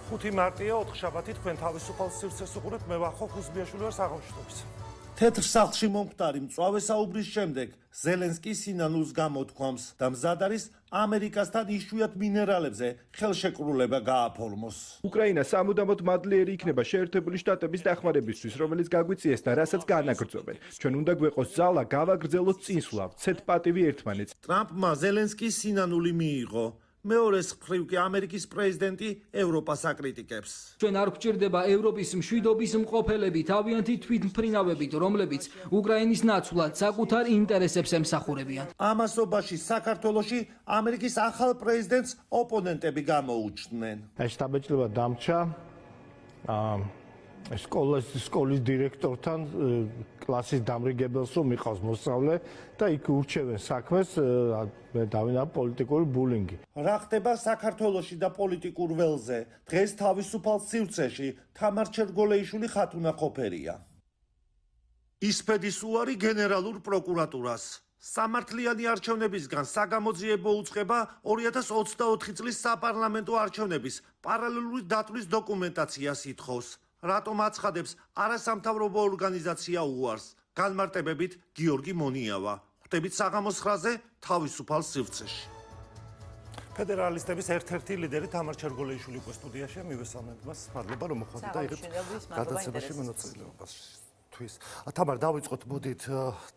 5 მარტია 4 შაბათი თქვენ თავისუფალ სივრცეს უყურებთ, მე ვახო ხუსბიაშვილი ვარ საღამოშტობის. თეთრ სახლში მომხდარი მწვავე საუბრის შემდეგ ზელენსკი სინანულს გამოთქვამს და მზად არის ამერიკასთან იშვიათ მინერალებზე ხელშეკრულება გააფორმოს. უკრაინა სამუდამოდ მადლიერი იქნება შეერთებული შტატების დახმარებისთვის, რომელიც გაგვიწიეს და რასაც გაანაგრძობენ. ჩვენ უნდა გვეყოს ძალა, გავაგრძელოთ წინსვლა, ვცეთ პატივი ერთმანეთს. ტრამპმა ზელენსკის სინანული მიიღო. მეორეს მხრივ კი ამერიკის პრეზიდენტი ევროპას აკრიტიკებს. ჩვენ არ გვჭირდება ევროპის მშვიდობის მყოფელები თავიანთი თვითმფრინავებით, რომლებიც უკრაინის ნაცვლად საკუთარ ინტერესებს ემსახურებიან. ამასობაში საქართველოში ამერიკის ახალ პრეზიდენტს ოპონენტები გამოუჩნდნენ. შტაბ-ბიჭდება დამრჩა სკოლის დირექტორთან კლასის დამრიგებელს რომ მიყავს მოსწავლე და იქ ურჩევენ საქმეს დავინა პოლიტიკური ბულინგი. რა ხდება საქართველოში და პოლიტიკურ ველზე? დღეს თავისუფალ სივრცეში თამარ ჩერგოლეიშვილი ხათუნა ყოფერია. ისფედის უარი გენერალურ პროკურატურას. სამართლიანი არჩევნებისგან საგამოძიებო უწყება 2024 წლის საპარლამენტო არჩევნების პარალელური დატვრის დოკუმენტაციას ითხოვს. რატომ აცხადებს არასამთავრობო ორგანიზაცია უარს? განმარტებებით გიორგი მონიავა. ხვდებით საღამოს 9-ზე თავისუფალ სივრცეში. ფედერალისტების ერთ-ერთი ლიდერი თამარ ჩერგოლეიშვილი უკვე სტუდიაშია, მივესალმებით მას. მადლობა რომ მოხვდით და იღებთ გადაცემაში მონაწილეობას. თამარ, დავიწყოთ, მოდით,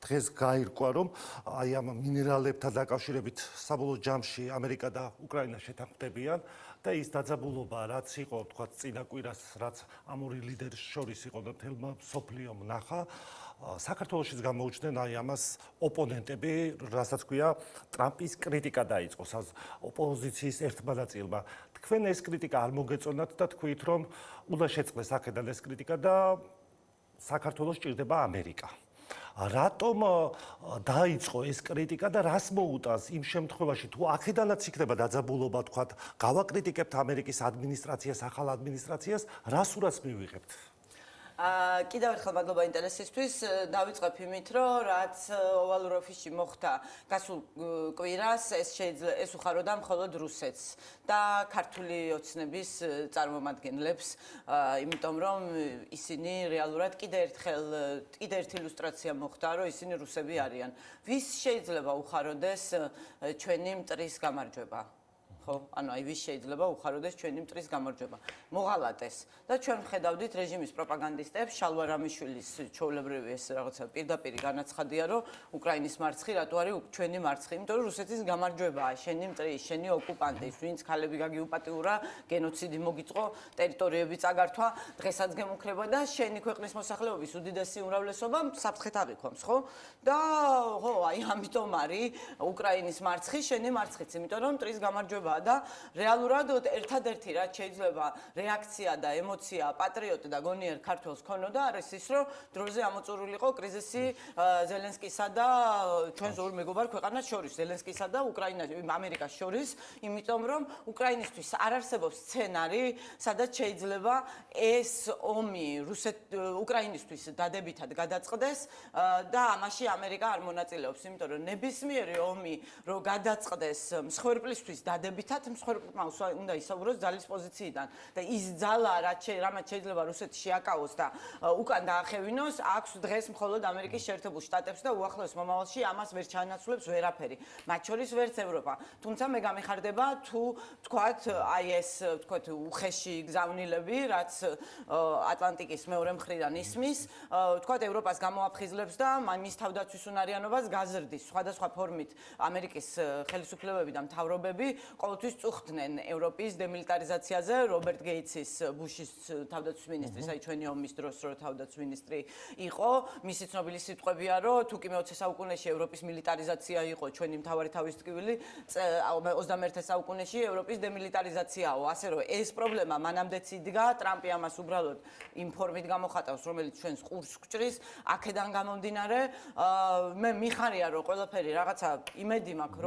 დღეს გაირკვა, რომ აი ამ მინერალებთან დაკავშირებით საბოლოო ჯამში ამერიკა და უკრაინა შეთანხმდებიან და ის დაძაბულობა, რაც იყო, თქვა, წინა კვირას, რაც ამ ორი ლიდერის შორის იყო და მთელმა მსოფლიომ ნახა, საქართველოშიც გამოუჩნდნენ აი ამას ოპონენტები, რასაც ქვია, ტრამპის კრიტიკა დაიწყო ოპოზიციის ერთმა ნაწილმა. თქვენ ეს კრიტიკა არ მოგეწონათ და თქვით, რომ უნდა შეწყდეს აქედან ეს კრიტიკა და საქართველოს ჭირდება ამერიკა. რატომ დაიწყო ეს კრიტიკა და რას მოუტანს იმ შემთხვევაში, თუ აქედანაც იქნება დაძაბულობა, თქვათ, გავაკრიტიკებთ ამერიკის ადმინისტრაციას, ახალ ადმინისტრაციას, რას ურას მივიღებთ? კიდევ ერთხელ მადლობა ინტერესისთვის. დავიწყებ იმით, რომ რაც ოვალურ ოფისში მოხდა გასულ კვირას, ეს უხაროდა მხოლოდ რუსეთს და ქართული ოცნების წარმომადგენლებს, იმიტომ რომ ისინი რეალურად კიდევ ერთი ილუსტრაცია მოხდა, რომ ისინი რუსები არიან. ვის შეიძლება უხაროდეს ჩვენი მტრის გამარჯვება? ხო, ანუ აი ვის შეიძლება უხაროდეს ჩვენი მტრის გამარჯვება? მოღალატეს. და ჩვენ ვხედავდით რეჟიმის პროპაგანდისტებს, შალვა რამიშვილის ჩვეულებრივი ეს რაღაცა პირდაპირი განაცხადია, რომ უკრაინის მარცხი რატო არის ჩვენი მარცხი? იმიტომ რომ რუსეთის გამარჯვებაა, შენი მტრის, შენი ოკუპანტის, ვინც ქალები გაგიუპატიურა, გენოციდი მოგიწყო, ტერიტორიები წაგართვა, დღესაც გემუქრება და შენი ქვეყნის მოსახლეობის უდიდესი უმრავლესობა საფრთხეთ აღიქვამს, ხო? და ხო, აი ამიტომ არის უკრაინის მარცხი, შენი მარცხიც, იმიტომ რომ მტრის გამარჯვება და რეალურად ერთადერთი რაც შეიძლება რეაქცია და ემოცია პატრიოტ და გონიერ ქართველს ქონოდა არის ის რომ დროზე ამოწურულიყო კრიზისი ზელენსკისა და ჩვენს ორ მეგობარ ქვეყანას შორის ზელენსკისა და ამერიკას შორის იმიტომ რომ უკრაინისთვის არ არსებობს სცენარი სადაც შეიძლება ეს ომი უკრაინისთვის დადებითად გადაწყდეს და ამაში ამერიკა არ მონაწილეობს იმიტომ რომ ნებისმიერი ომი რო გადაწყდეს მსხვერპლისთვის დადებითად მსხვერპლმა უნდა ისაუბროს ძალის პოზიციიდან და ის ძალა რამაც შეიძლება რუსეთი შეაკავოს და უკან დაახევინოს აქვს დღეს მხოლოდ ამერიკის შეერთებულ შტატებს და უახლოეს მომავალში ამას ვერ ჩაანაცვლებს ვერაფერი მათ შორის ვერც ევროპა თუმცა მე გამიხარდება თუ თქვათ აი ეს თქვათ უხეში გზავნილები რაც ატლანტიკის მეორე მხრიდან ისმის თქვათ ევროპას გამოაფხიზლებს და მის თავდაცვის უნარიანობას გაზრდის სხვადასხვა ფორმით ამერიკის ხელისუფლებები და მთავრობები ყოველთვის წუხდნენ ევროპის დემილიტარიზაციაზე რობერტ გეიცის ბუშის თავდაცვის მინისტრის აი ჩვენი ომის დროს რო თავდაცვის მინისტრი იყო მისი ცნობილი სიტყვებია რომ თუ კი მე-20 საუკუნეში ევროპის მილიტარიზაცია იყო ჩვენი მთავარი თავისტკივილი 21 საუკუნეში ევროპის დემილიტარიზაციაო ასე რომ ეს პრობლემა მანამდეც იდგა ტრამპი ამას უბრალოდ იმ ფორმით გამოხატავს რომელიც ჩვენს ყურს გვჭრის აქედან გამომდინარე მე მიხარია რომ ყველაფერი რაღაცა იმედი მაქვს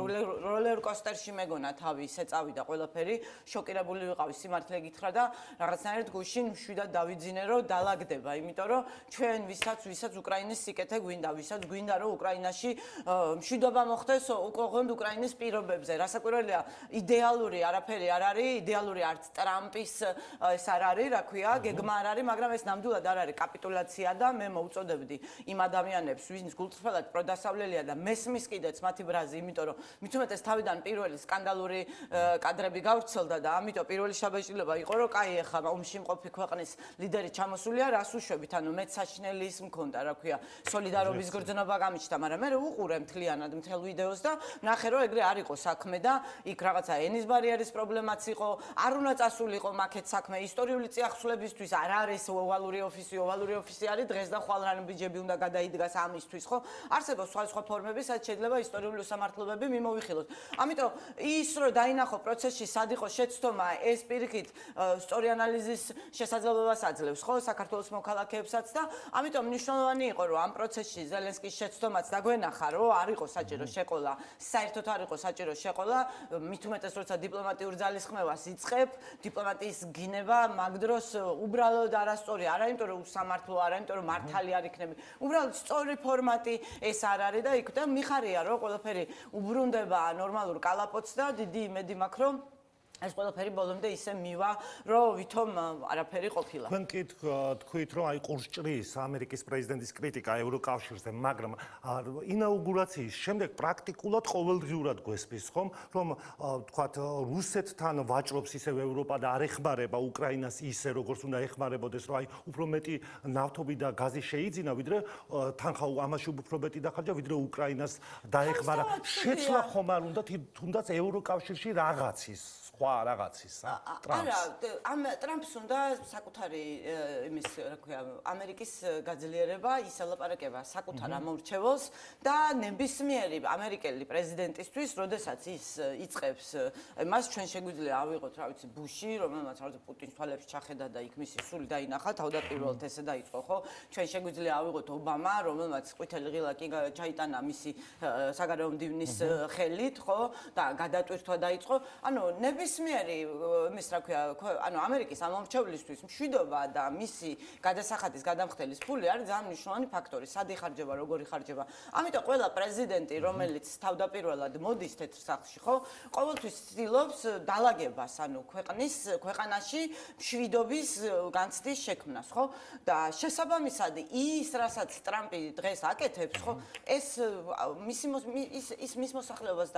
როლერ კოსტერში მეგონა თავის ისე წავიდა ყველაფერი, შოკირებული ვიყავი, სიმართლე გითხრა და რაღაცნაირად გუშინ მშვიდად დავიძინე, რომ დალაგდება, იმიტომ რომ ჩვენ ვისაც უკრაინის სიკეთე გვინდა, ვისაც გვინდა რომ უკრაინაში მშვიდობა მოხდეს ოღონდ უკრაინის პირობებზე. რასაკვირველია, იდეალური არაფერი არ არის, იდეალური არც ტრამპის ეს არ არის, რა ქვია, გეგმა არ არის, მაგრამ ეს ნამდვილად არ არის კაპიტულაცია და მე მოუწოდებდი იმ ადამიანებს, ვინც გულწრფელად პროდასავლელია და მესმის კიდეც მათი ბრაზი, იმიტომ რომ მით უმეტეს თავიდან პირველი სკანდალური კადრები გავრცელდა და ამიტომ პირველი შაბაშილება იყო, რომ კაი ეხლა ომში მყოფი ქვეყნის ლიდერი ჩამოსულია, რას უშვებით, ანუ მეც საშინელი ის მქონდა, რა ქვია, სოლიდარობის გრძნობა გამიჩნდა, მაგრამ მე ვუყურე მთლიანად მთელ ვიდეოს და ნახე, რომ ეგრე არ იყო საქმე და იქ რაღაცა ენის ბარიერის პრობლემაც იყო, არ უნდა წასულიყო მაქეთ საქმე ისტორიული წიაღსვლებისთვის, არ არის ოვალური ოფისი არის დღეს და ხვალ ბიჯები უნდა გადაიდგას ამისთვის, ხო? არსებობს სხვადასხვა ფორმები, სადაც შეიძლება ისტორიული უსამართლობები მიმოვიხილოთ. ამიტომ ის რომ დაინახო პროცესში სად იყო შეცდომა, ეს პირიქით სწორი ანალიზის შესაძლებლობას აძლევს, ხო, საქართველოს მოქალაქეებსაც და ამიტომ მნიშვნელოვანი იყო, რომ ამ პროცესში ზელენსკის შეცდომაც დაგვენახა, რომ არ იყო საჭირო შეყოლა, საერთოდ არ იყო საჭირო შეყოლა, მით უმეტეს როცა დიპლომატიურ ძალისხმევას იწყებ, დიპლომატიის გინება მაგ დროს უბრალოდ არასწორი, არა იმიტომ რომ უსამართლო, არა იმიტომ რომ მართალი არ იქნები. უბრალოდ სწორი ფორმატი ეს არ არის და იქ და მიხარია რომ ყველაფერი უბრუნდება ნორმალურ კალაპოტს და დიდი იმედი მაქვს რომ ეს ყველაფერი ბოლომდე ისე მივა, რომ ვითომ არაფერი ყოფილა. თქვენ კი თქვით, რომ აი ყურსჭრის ამერიკის პრეზიდენტის კრიტიკა ევროკავშირზე, მაგრამ ინაუგურაციის შემდეგ პრაქტიკულად ყოველდღიურად გვესმის, ხომ, რომ თქვათ რუსეთთან ვაჭრობს ისევ ევროპა და არ ეხმარება უკრაინას ისე, როგორც უნდა ეხმარებოდეს, რომ აი უფრო მეტი ნავთობი და გაზი შეიძინა, ვიდრე თანხა ამაში უფრო მეტი დახარჯა, ვიდრე უკრაინას დაეხმარა. შეცვლა ხომ არ უნდა თუნდაც ევროკავშირში რაღაცის სხვა რაღაცის არა, ტრამპს უნდა საკუთარი იმის, რა ქვია, ამერიკის გაძლიერება ისელაპარაკება საკუთარ ამორჩეველს და ნებისმიერი ამერიკელი პრეზიდენტისთვის, როდესაც ის იწყებს, მას ჩვენ შეგვიძლია ავიღოთ, რა ვიცი, ბუში, რომელმაც რა ვიცი, პუტინს თვალებში ჩახედა და იქ მისი სული დაინახა, თავდაპირველად ესე დაიწყო, ხო? ჩვენ შეგვიძლია ავიღოთ ობამა, რომელმაც ყვითელი ღილაკი ჩაიტანა მისი საგარეო მდივნის ხელით, ხო? და გადატვირთვა დაიწყო. ანუ ნებისმიერი იმის, რა ქვია, ანუ ამერიკის ამომრჩევლისთვის მშვიდობა და მისი გადასახადის გადამხდელის ფული არის ძალიან მნიშვნელოვანი ფაქტორი, სად იხარჯება, როგორ იხარჯება. ამიტომ ყველა პრეზიდენტი, რომელიც თავდაპირველად მოდის თეთრ სახლში, ხო, ყოველთვის ცდილობს დალაგებას, ანუ ქვეყანაში მშვიდობის განცდის შექმნას, ხო? და შესაბამისად ის, რასაც ტრამპი დღეს აკეთებს, ხო, ეს მის მოსახლეობას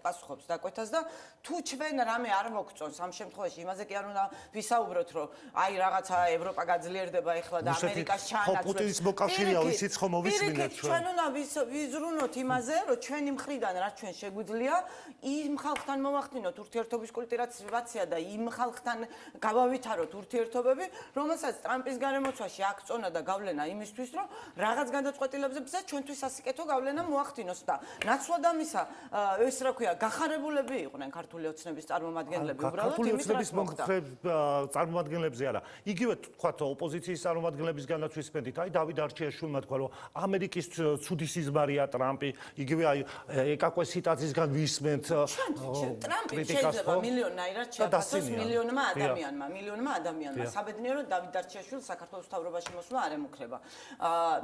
პასუხობს დაკვეთას და თუ ჩვენ რამე არ მოგწონს ამ შემთხვევაში, იმაზე კი არ უნდა ვისაუბროთ, რომ აი რაღაცა ევროპა გაძლიერდება ახლა და ამერიკას ჩაანაცვლებს. ხო, პუტინის მოკავშირეა, ისიც ხომ მოვისმინეთ ჩვენ. ჩვენ უნდა ვიზრუნოთ იმაზე, რომ ჩვენი მხრიდან რაც ჩვენ შეგვიძლია, იმ ხალხთან მოვახდინოთ ურთიერთობის კულტივაცია და იმ ხალხთან გავავითაროთ ურთიერთობები, რომელსაც ტრამპის გარემოცვაში აქ წონა და გავლენა იმისთვის, რომ რაღაც გადაწყვეტილებებზე ჩვენთვის სასიკეთო გავლენა მოახდინოს და ნაცვლად ამისა, ეს რა ქვია, გახარებულები იყვნენ ქართული ოცნების წარმომადგენლები, უბრალოდ იმის რაც მოხდა. წარმომადგენლებზე არა. იგივე თქვათ ოპოზიციის წარმომადგენლებისგანაც ვისმენთ, აი დავით არჩიაშვილმა თქვა, რომ ამერიკის ცუდი სიზმარია ტრამპი, იგივე აი ეკაკვე სიტაძისგან ვისმენთ ტრამპი შეიძლება მილიონაირად შეაფასოს მილიონმა ადამიანმა. საბედნიეროდ დავით არჩიაშვილს საქართველოს მთავრობაში მოსვლა არ ემუქრება.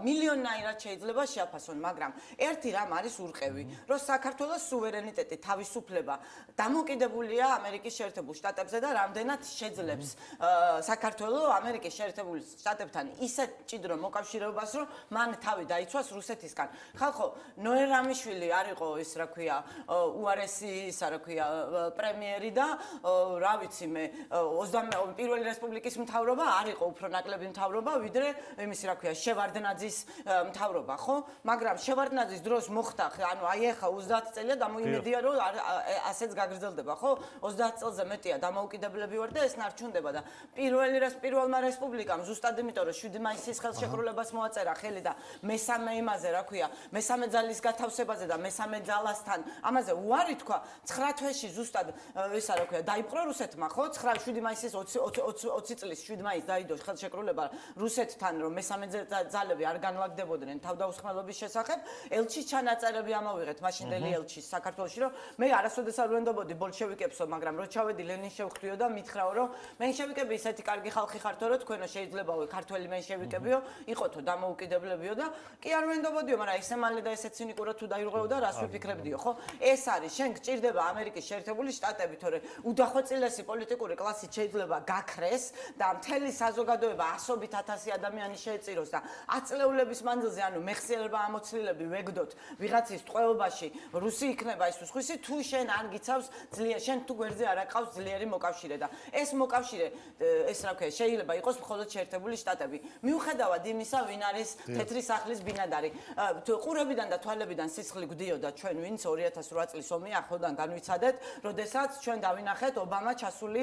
მილიონაირად შეიძლება შეაფასონ, მაგრამ ერთი რამ არის ურყევი, რომ საქართველოს სუვერენიტეტი, თავისუფლება დამოკიდებულია ამერიკის შეერთებულ შტატებზე და რამდენად შეძლებს საქართველოს ამერიკის შეერთებულ შტატებთან ისეთ ჭიდრო მოკავშირეობას, რომ მან თავი დაიცვას რუსეთისგან. ხალხო, ნოე რამიშვილი არ იყო ეს, რა ქვია, უარესი, რა ქვია, პრემიერი და რა ვიცი მე, 21 პირველი რესპუბლიკის მთავრობა არ იყო უფრო ნაკლები მთავრობა, ვიდრე იმისი, რა ქვია, შევარდნაძის მთავრობა, ხო? მაგრამ შევარდნაძის დროს მოხდა, ანუ აი ახლა 30 წელია გამოიმედია, რომ ასეც გაგრძელდება, ხო? 30 წელზე მეტია დამოუკიდებლები ვარ და ეს ნარჩუნდება და პირველმა რესპუბლიკამ ზუსტად იმიტომ რომ 7 მაისის ხელშეკრულებას მოაწერა ხელი და მესამე იმაზე, რა ქვია, მესამე ძალის გათავსებაზე და მესამე ძალასთან ამაზე უარი თქვა 9 თვეში ზუსტად ისა რა ქვია დაიპყრო რუსეთმა ხო 7 მაისის 20 წლის 7 მაისს დაიდო ხელშეკრულება რუსეთთან რომ მესამე ძალები არ განლაგდებოდნენ თავდაუსხმელობის შესახებ ელჩის ჩანაწერები ამოვიღეთ მაშინდელი ელჩის საქართველოში რომ მე არასოდეს არ ვენდობოდი ბოლშევიკებსო მაგრამ რო ჩავედი ლენინს შევხვდიო და მითხრაო რომ მენშევიკები ისეთი კარგი ხალხი ხართო რომ თქვენო შეიძლებაო ქართველი მენშევიკებიო იყოთო დამოუკიდებლებიო და კი არ ვენდობოდიო მაგრამ ესე მალე და ესე ცინიკურად თუ დაირღვეო და რას ვიფიქრებდიო ხო ეს არის შენ გჭირდება ამერიკის შეერთებული შტატები თორე უდახოცილესი პოლიტიკური კლასი შეიძლება გაქრეს და მთელი საზოგადოება ასობით 1000 ადამიანი შეეწიროს და აწლეულების მანძილზე ანუ მეხსიერება ამოცლილები ვეგდოთ ვიღაცის ტყვეობაში რუსი იქნება ის სხვისი თუ შენ არ გიცავს ძლიერ შენ თუ გვერდზე არ აყავს ძლიერი მოკავშირე და ეს მოკავშირე ეს რა ქვია შეიძლება იყოს მხოლოდ შეერთებული შტატები მიუხედავად იმისა ვინ არის თეთრი სახლის ბინადარი ყურებიდან და თვალებიდან სისხლი გვდიოდა ჩვენ ვინც 2008 წლის ომი ახლოდან განვიცადეთ როდესაც ჩვენ დავინახეთ ობამა ჩასული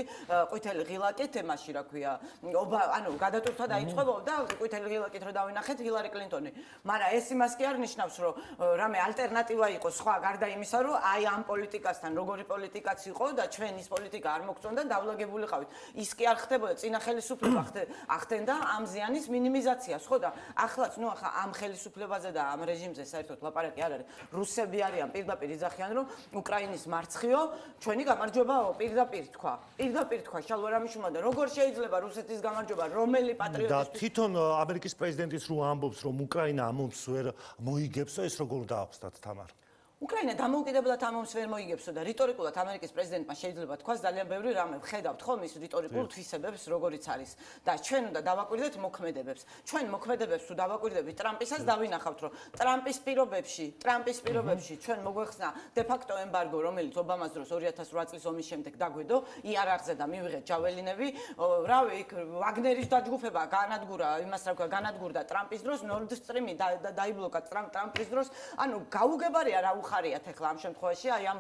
ყვითელი ღილაკით ემაში რა ქვია ანუ გადატვირთვა დაიწყო და ყვითელი ღილაკით რო დავინახეთ ჰილარი კლინტონი მაგრამ ეს იმას კი არ ნიშნავს რომ რამე ალტერნატივა იყოს სხვა გარდა იმისა რომ აი ამ პოლიტიკასთან როგორი პოლიტიკაც იყო და ჩვენ ის პოლიტიკა არ მოგწონდა დავლაგებულიყავით ის კი არ ხდებოდა წინა ხელისუფლება ახდენდა ამ ზიანის მინიმიზაციას ხო და ახლაც ნუ ახლა ამ ხელისუფლებაზე და ამ რეჟიმზე საერთოდ ლაპარაკი არ არის რუსები არიან პირდაპირ იძახიან რომ უკრაინის მარცხიო ჩვენი გამარჯვებაო პირდაპირ თქვა შალვარამიშვილმა და როგორ შეიძლება რუსეთის გამარჯვება რომელი პატრიოტი და თვითონ ამერიკის პრეზიდენტიც რო ამბობს რომ უკრაინა ამ ომს ვერ მოიგებსო ეს როგორ დაახსნათ თამარ უკრაინა დამოუკიდებლად ამ ომს ვერ მოიგებსო და რიტორიკულად ამერიკის პრეზიდენტმა შეიძლება თქვას ძალიან ბევრი რამე ვხედავთ ხო მის რიტორიკულ თვისებებს როგორიც არის და ჩვენ უნდა დავაკვირდეთ მოქმედებებს ჩვენ მოქმედებებს თუ დავაკვირდებით ტრამპისას დავინახავთ რომ ტრამპის პირობებში ჩვენ მოგვეხსნა დე-ფაქტო ემბარგო რომელიც ობამას დროს 2008 წლის ომის შემდეგ დაგვედო იარაღზე და მივიღეთ ჯაველინები რავი იქ ვაგნერის დაჯგუფება განადგურდა ტრამპის დროს ნორდ სტრიმი დაიბლოკა ტრამპის დროს ანუ გაუგებარია რა უხარიათ ახლა ამ შემთხვევაში აი ამ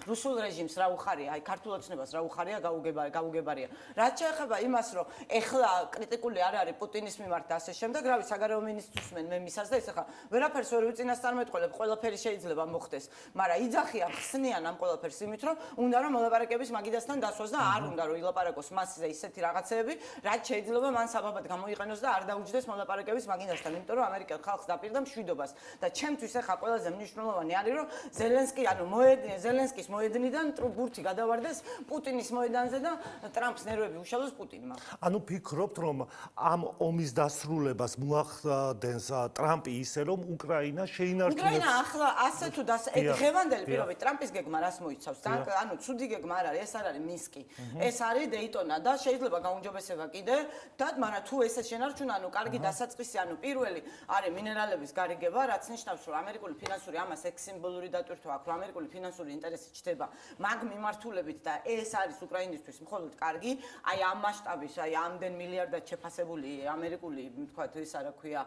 რუსულ რეჟიმს რა უხარია აი ქართულ ოცნებას რა უხარია გაუგებარია რაც შეეხება იმას რომ ახლა კრიტიკული არ არის პუტინის მიმართ და ასე შემდეგ რავი საგარეო მინისტრს მე მისაც და ეს ახლა ვერაფერს ვერ ვიწინასწარმეტყველებ ყველაფერი შეიძლება მოხდეს მაგრამ იძახიან ხსნიან ამ ყველაფერს იმით რომ უნდა რომ მოლაპარაკების მაგიდასთან დასვას და არ უნდა რომ ილაპარაკოს მასზე ისეთი რაღაცეები რაც შეიძლება მან საბაბად გამოიყენოს და არ დაუჯდეს მოლაპარაკების მაგიდასთან იმიტომ რომ ამერიკელ ხალხს დაპირდა მშვიდობას და ჩემთვის ახლა ყველაზე მნიშვნელოვანი არის რომ ზელენსკის მოედნიდან ბურთი გადავარდეს პუტინის მოედანზე და ტრამპს ნერვები უშალოს პუტინმა. ანუ ფიქრობთ რომ ამ ომის დასრულებას მოახდენს ტრამპი ისე რომ უკრაინა შეინარჩუნებს უკრაინა ახლა ასე თუ დღევანდელი პირობით ტრამპის გეგმა რას მოიცავს? ანუ ცუდი გეგმა არ არის, ეს არ არის მინსკი. ეს არის დეიტონა და შეიძლება გაუმჯობესება კიდე და მაგრამ თუ ესე შენარჩუნა, ანუ კარგი დასაწყისი, ანუ პირველი არის მინერალების გარიგება, რაც ნიშნავს რომ ამერიკული ფინანსური ამას სიმბოლური დატვირთვა აქვს, რომ ამერიკული ფინანსური ინტერესი ჩდება მაგ მიმართულებით და ეს არის უკრაინისთვის მხოლოდ კარგი, აი ამ მასშტაბის, აი ამდენ მილიარდად შეფასებული ამერიკული, თქვათ, ისა რა ქვია,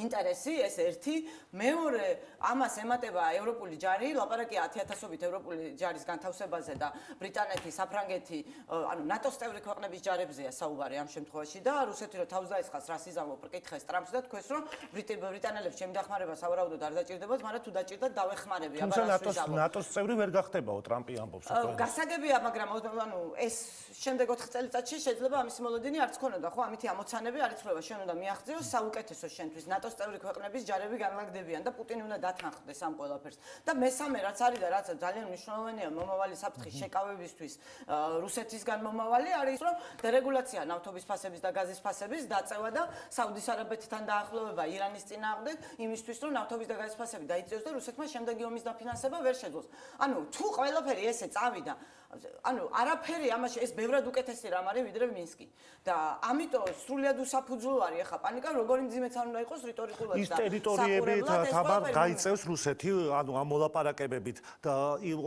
ინტერესი, ეს ერთი, მეორე, ამას ემატება ევროპული ჯარი, ლაპარაკია 10000-ობით ევროპული ჯარის განთავსებაზე და ბრიტანეთი, საფრანგეთი, ანუ ნატოს წევრი ქვეყნების ჯარებზეა საუბარი ამ შემთხვევაში და რუსეთი რო თავს დაესხას რას იზამო პრკითხეს ტრამპს და თქვენს რომ ბრიტანელებს ჩემი დახმარება სავარაუდოდ არ დაჭირდებათ, მაგრამ თუ დაჭირდათ დავეხმარები აბა ნატოს წევრი ვერ გახდებაო ტრამპი ამბობს უკვე გასაგებია მაგრამ ანუ ეს შემდეგ 4 წელიწადში შეიძლება ამის მოლოდინი არც ქონოდა ხო ამითი ამოცანები არ იცვლება შენ უნდა მიაღწიო საუკეთესო შენთვის ნატოს წევრი ქვეყნების ჯარები განლაგდებიან და პუტინი უნდა დათანხმდეს ამ ყველაფერს და მესამე რაც არის და რაც ძალიან მნიშვნელოვანია მომავალი საფრთხის შეკავებისთვის რუსეთისგან მომავალი არის რომ დერეგულაცია ნავთობის ფასების და გაზის ფასების დაწევა და საუდის არაბეთთან დაახლოვება ირანის წინააღმდეგ იმისთვის რომ ნავთობის და გაზის ფასები დაიწევოს და რუსეთმა შემდეგი ომის დაფინანსება ვერ შეძლოს. ანუ თუ ყველაფერი ესე წავიდა ანუ არაფერი ამაში ეს ბევრად უკეთესი რამ არის ვიდრე მინსკი და ამიტომ სრულიად უსაფუძვლო არის ახლა პანიკა როგორი მძიმეც არ უნდა იყოს რიტორიკულად და ის ტერიტორიები თაბარ გაიწევს რუსეთი ანუ ამ მოლაპარაკებებით და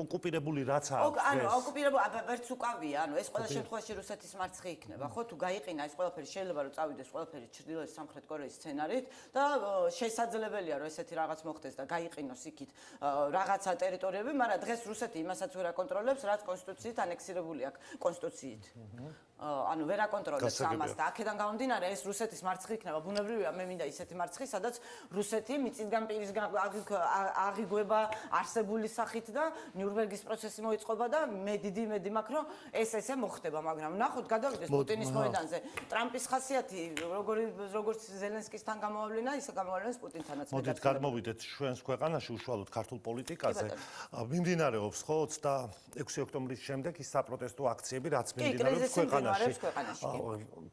ოკუპირებული რაც აქვს ანუ ოკუპირებული ვერც უკავია ანუ ეს ყველა შემთხვევაში რუსეთის მარცხი იქნება ხო თუ გაიყინა ეს ყველაფერი შეიძლება რომ წავიდეს ყველაფერი ჩრდილოეთ სამხრეთ კორეის სცენარით და შესაძლებელია რომ ესეთი რაღაც მოხდეს და გაიყინოს იქით რაღაცა ტერიტორიები მაგრამ დღეს რუსეთი იმასაც ვერ აკონტროლებს რაც კონსტიტუციით ანექსირებული აქვს კონსტიტუციით. ანუ ვერ აკონტროლებს ამას და აქედან გამომდინარე ეს რუსეთის მარცხი იქნება ბუნებრივია მე მინდა ისეთი მარცხი სადაც რუსეთი მიწისგან პირისგან აღიგვება არსებული სახით და ნიურნბერგის პროცესი მოიწყობა და მე დიდი იმედი მაქვს რომ ესე მოხდება მაგრამ ნახოთ გადავიდეს პუტინის მოედანზე ტრამპის ხასიათი როგორც ზელენსკისთან გამოავლინა ისე გამოავლენს პუტინთანაც მოდით გადმოვიდეთ ჩვენს ქვეყანაში უშუალოდ ქართულ პოლიტიკაზე მიმდინარეობს ხო 26 ოქტომბრის შემდეგ ის საპროტესტო აქციები რაც მიმდინარეობს ქვეყანაში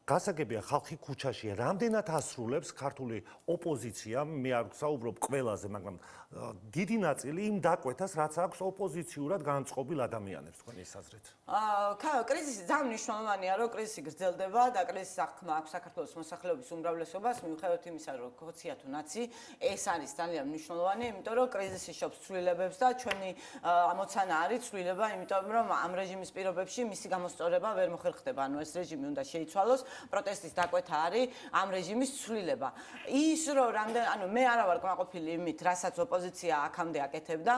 გასაგებია ხალხი ქუჩაშია რამდენად ასრულებს ქართული ოპოზიცია მე არ ვსაუბრობ ყველაზე მაგრამ დიდი ნაწილი იმ დაკვეთას რაც აქვს ოპოზიციურად განწყობილ ადამიანებს თქვენი აზრით კრიზისი ძალიან მნიშვნელოვანია რომ კრიზისი გრძელდება და კრიზისის აღქმა აქვს საქართველოს მოსახლეობის უმრავლესობას მიუხედავად იმისა რომ ქოცია თუ ნაცი ეს არის ძალიან მნიშვნელოვანი იმიტომ რომ კრიზისი შობს ცვლილებებს და ჩვენი ამოცანა არის ცვლილება იმიტომ რომ ამ რეჟიმის პირობებში მისი გამოსწორება ვერ მოხერხდება ანუ ეს რეჟიმი უნდა შეიცვალოს პროტესტის დაკვეთა არის ამ რეჟიმის ცვლილება ის რომ რამდენ ანუ მე არა ვარ კმაყოფილი იმით რასაც ოპოზიცია აქამდე აკეთებდა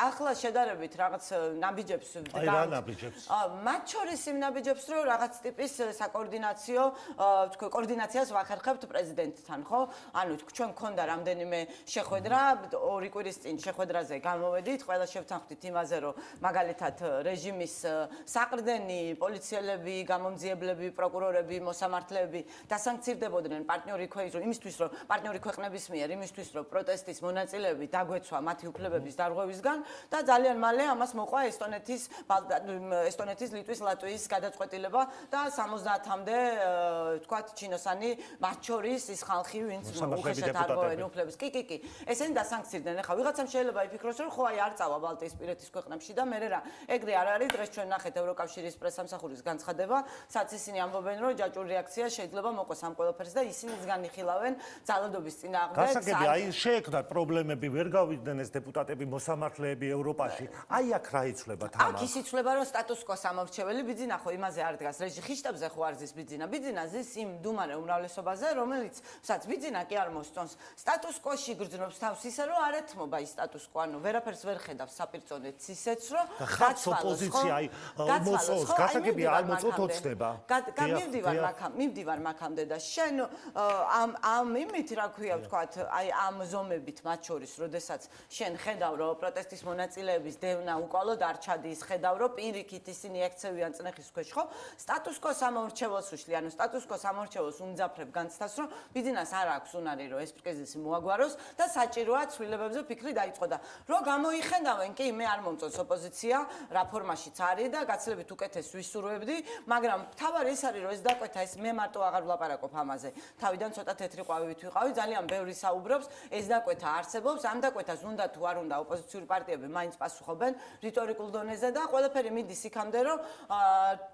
ახლა შედარებით რაღაც ნაბიჯებს მათ შორის იმ ნაბიჯებს რომ რაღაც ტიპის საკოორდინაციო კოორდინაციას ვახერხებთ პრეზიდენტთან ხო ანუ ჩვენ გქონდა რამდენიმე შეხვედრა 2 კვირის წინ შეხვედრაზე გამოვედით ყველა შევთანხმდით იმაზე რომ მაგალითად რეჟიმის საყრდენი პოლიციელები გამომძიებლები პროკურორები მოსამართლეები დასანქცირდებოდნენ პარტნიორი იმისთვის რომ პარტნიორი ქვეყნების მიერ იმისთვის რომ პროტესტის მონაწილეები დაგვეცვა მათი უფლებების დარღვევისგან და ძალიან მალე ამას მოყვა ესტონეთის ლიტვის ლატვიის გადაწყვეტილება და 70-მდე თქვათ ჩინოსანი მათ შორის ის ხალხი ვინც უხეშად არღვევენ უფლებს კი ესენი დასანქცირდნენ ახლა ვიღაცამ შეიძლება იფიქროს რომ ხო აი არ წავა ბალტიისპირეთის ქვეყნებში და მე რა ეგრე არ არის დღეს ჩვენ ნახეთ ევროკავშირის პრესამსახურის განცხადება სადაც ისინი ამბობენ რომ ჯაჭვური რეაქცია შეიძლება მოყვეს ამ ყველაფერს და ისინიც განიხილავენ ძალადობის წინააღმდეგ გასაგები აი შეექმნა პრობლემები ვერ გავიდნენ ეს დეპუტატები მოსამართლეები ევროპაში აი აქ რა იცვლება თამარ აქ ის იცვლება რომ სტატუს-კვოს ამორჩეველი ბიძინა ხო იმაზე არ დგას რეჟი ხიშტებზე ხო არ ზის ბიძინა ზის იმ დუმარე უმრავლესობაზე რომელიც სადაც ბიძინა კი არ მოსწონს სტატუს-კვოში გრძნობს თავს ისე რომ არ ეთმობა ის სტატუს-კვო ანუ ვერაფერს ვერ ხედავს საპირწონეთს ისეც რომ ხაც ოპოზიცია აი მოწონს გასაგები არ მოწონთ ოცნება მივდივარ მაქამდე და შენ ამ იმით რა ქვია ვთქვათ აი ამ ზომებით მათ შორის როდესაც შენ ხედავ რომ პროტესტის მონაწილეების დევნა უკვალოდ არ ჩადის ხედავ რომ პირიქით ისინი ექცევიან წნეხის ქვეშ ხო სტატუს-კვოს ამორჩეველს უშლი ანუ სტატუს-კვოს ამორჩეველს უმძაფრებ განცდას რომ ბიძინას არ აქვს უნარი რომ ეს კრიზისი მოაგვაროს და საჭიროა ცვლილებებზე ფიქრი დაიწყო და რომ გამოიხედავენ კი მე არ მომწონს ოპოზიცია რა ფორმაშიც არის და გაცილებით უკეთეს ვისურვებდი მაგრამ თავარი ის არის რომ ეს დაკვეთა ეს მე მარტო აღარ ვლაპარაკობ ამაზე თავიდან ცოტა თეთრი ყვავივით ვიყავი ძალიან ბევრი საუბრობს ეს დაკვეთა არსებობს ამ დაკვეთას უნდა თუ არ უნდა ოპოზიციური პარტიები მაინც პასუხობენ რიტორიკულ დონეზე და ყველაფერი მიდის იქამდე რომ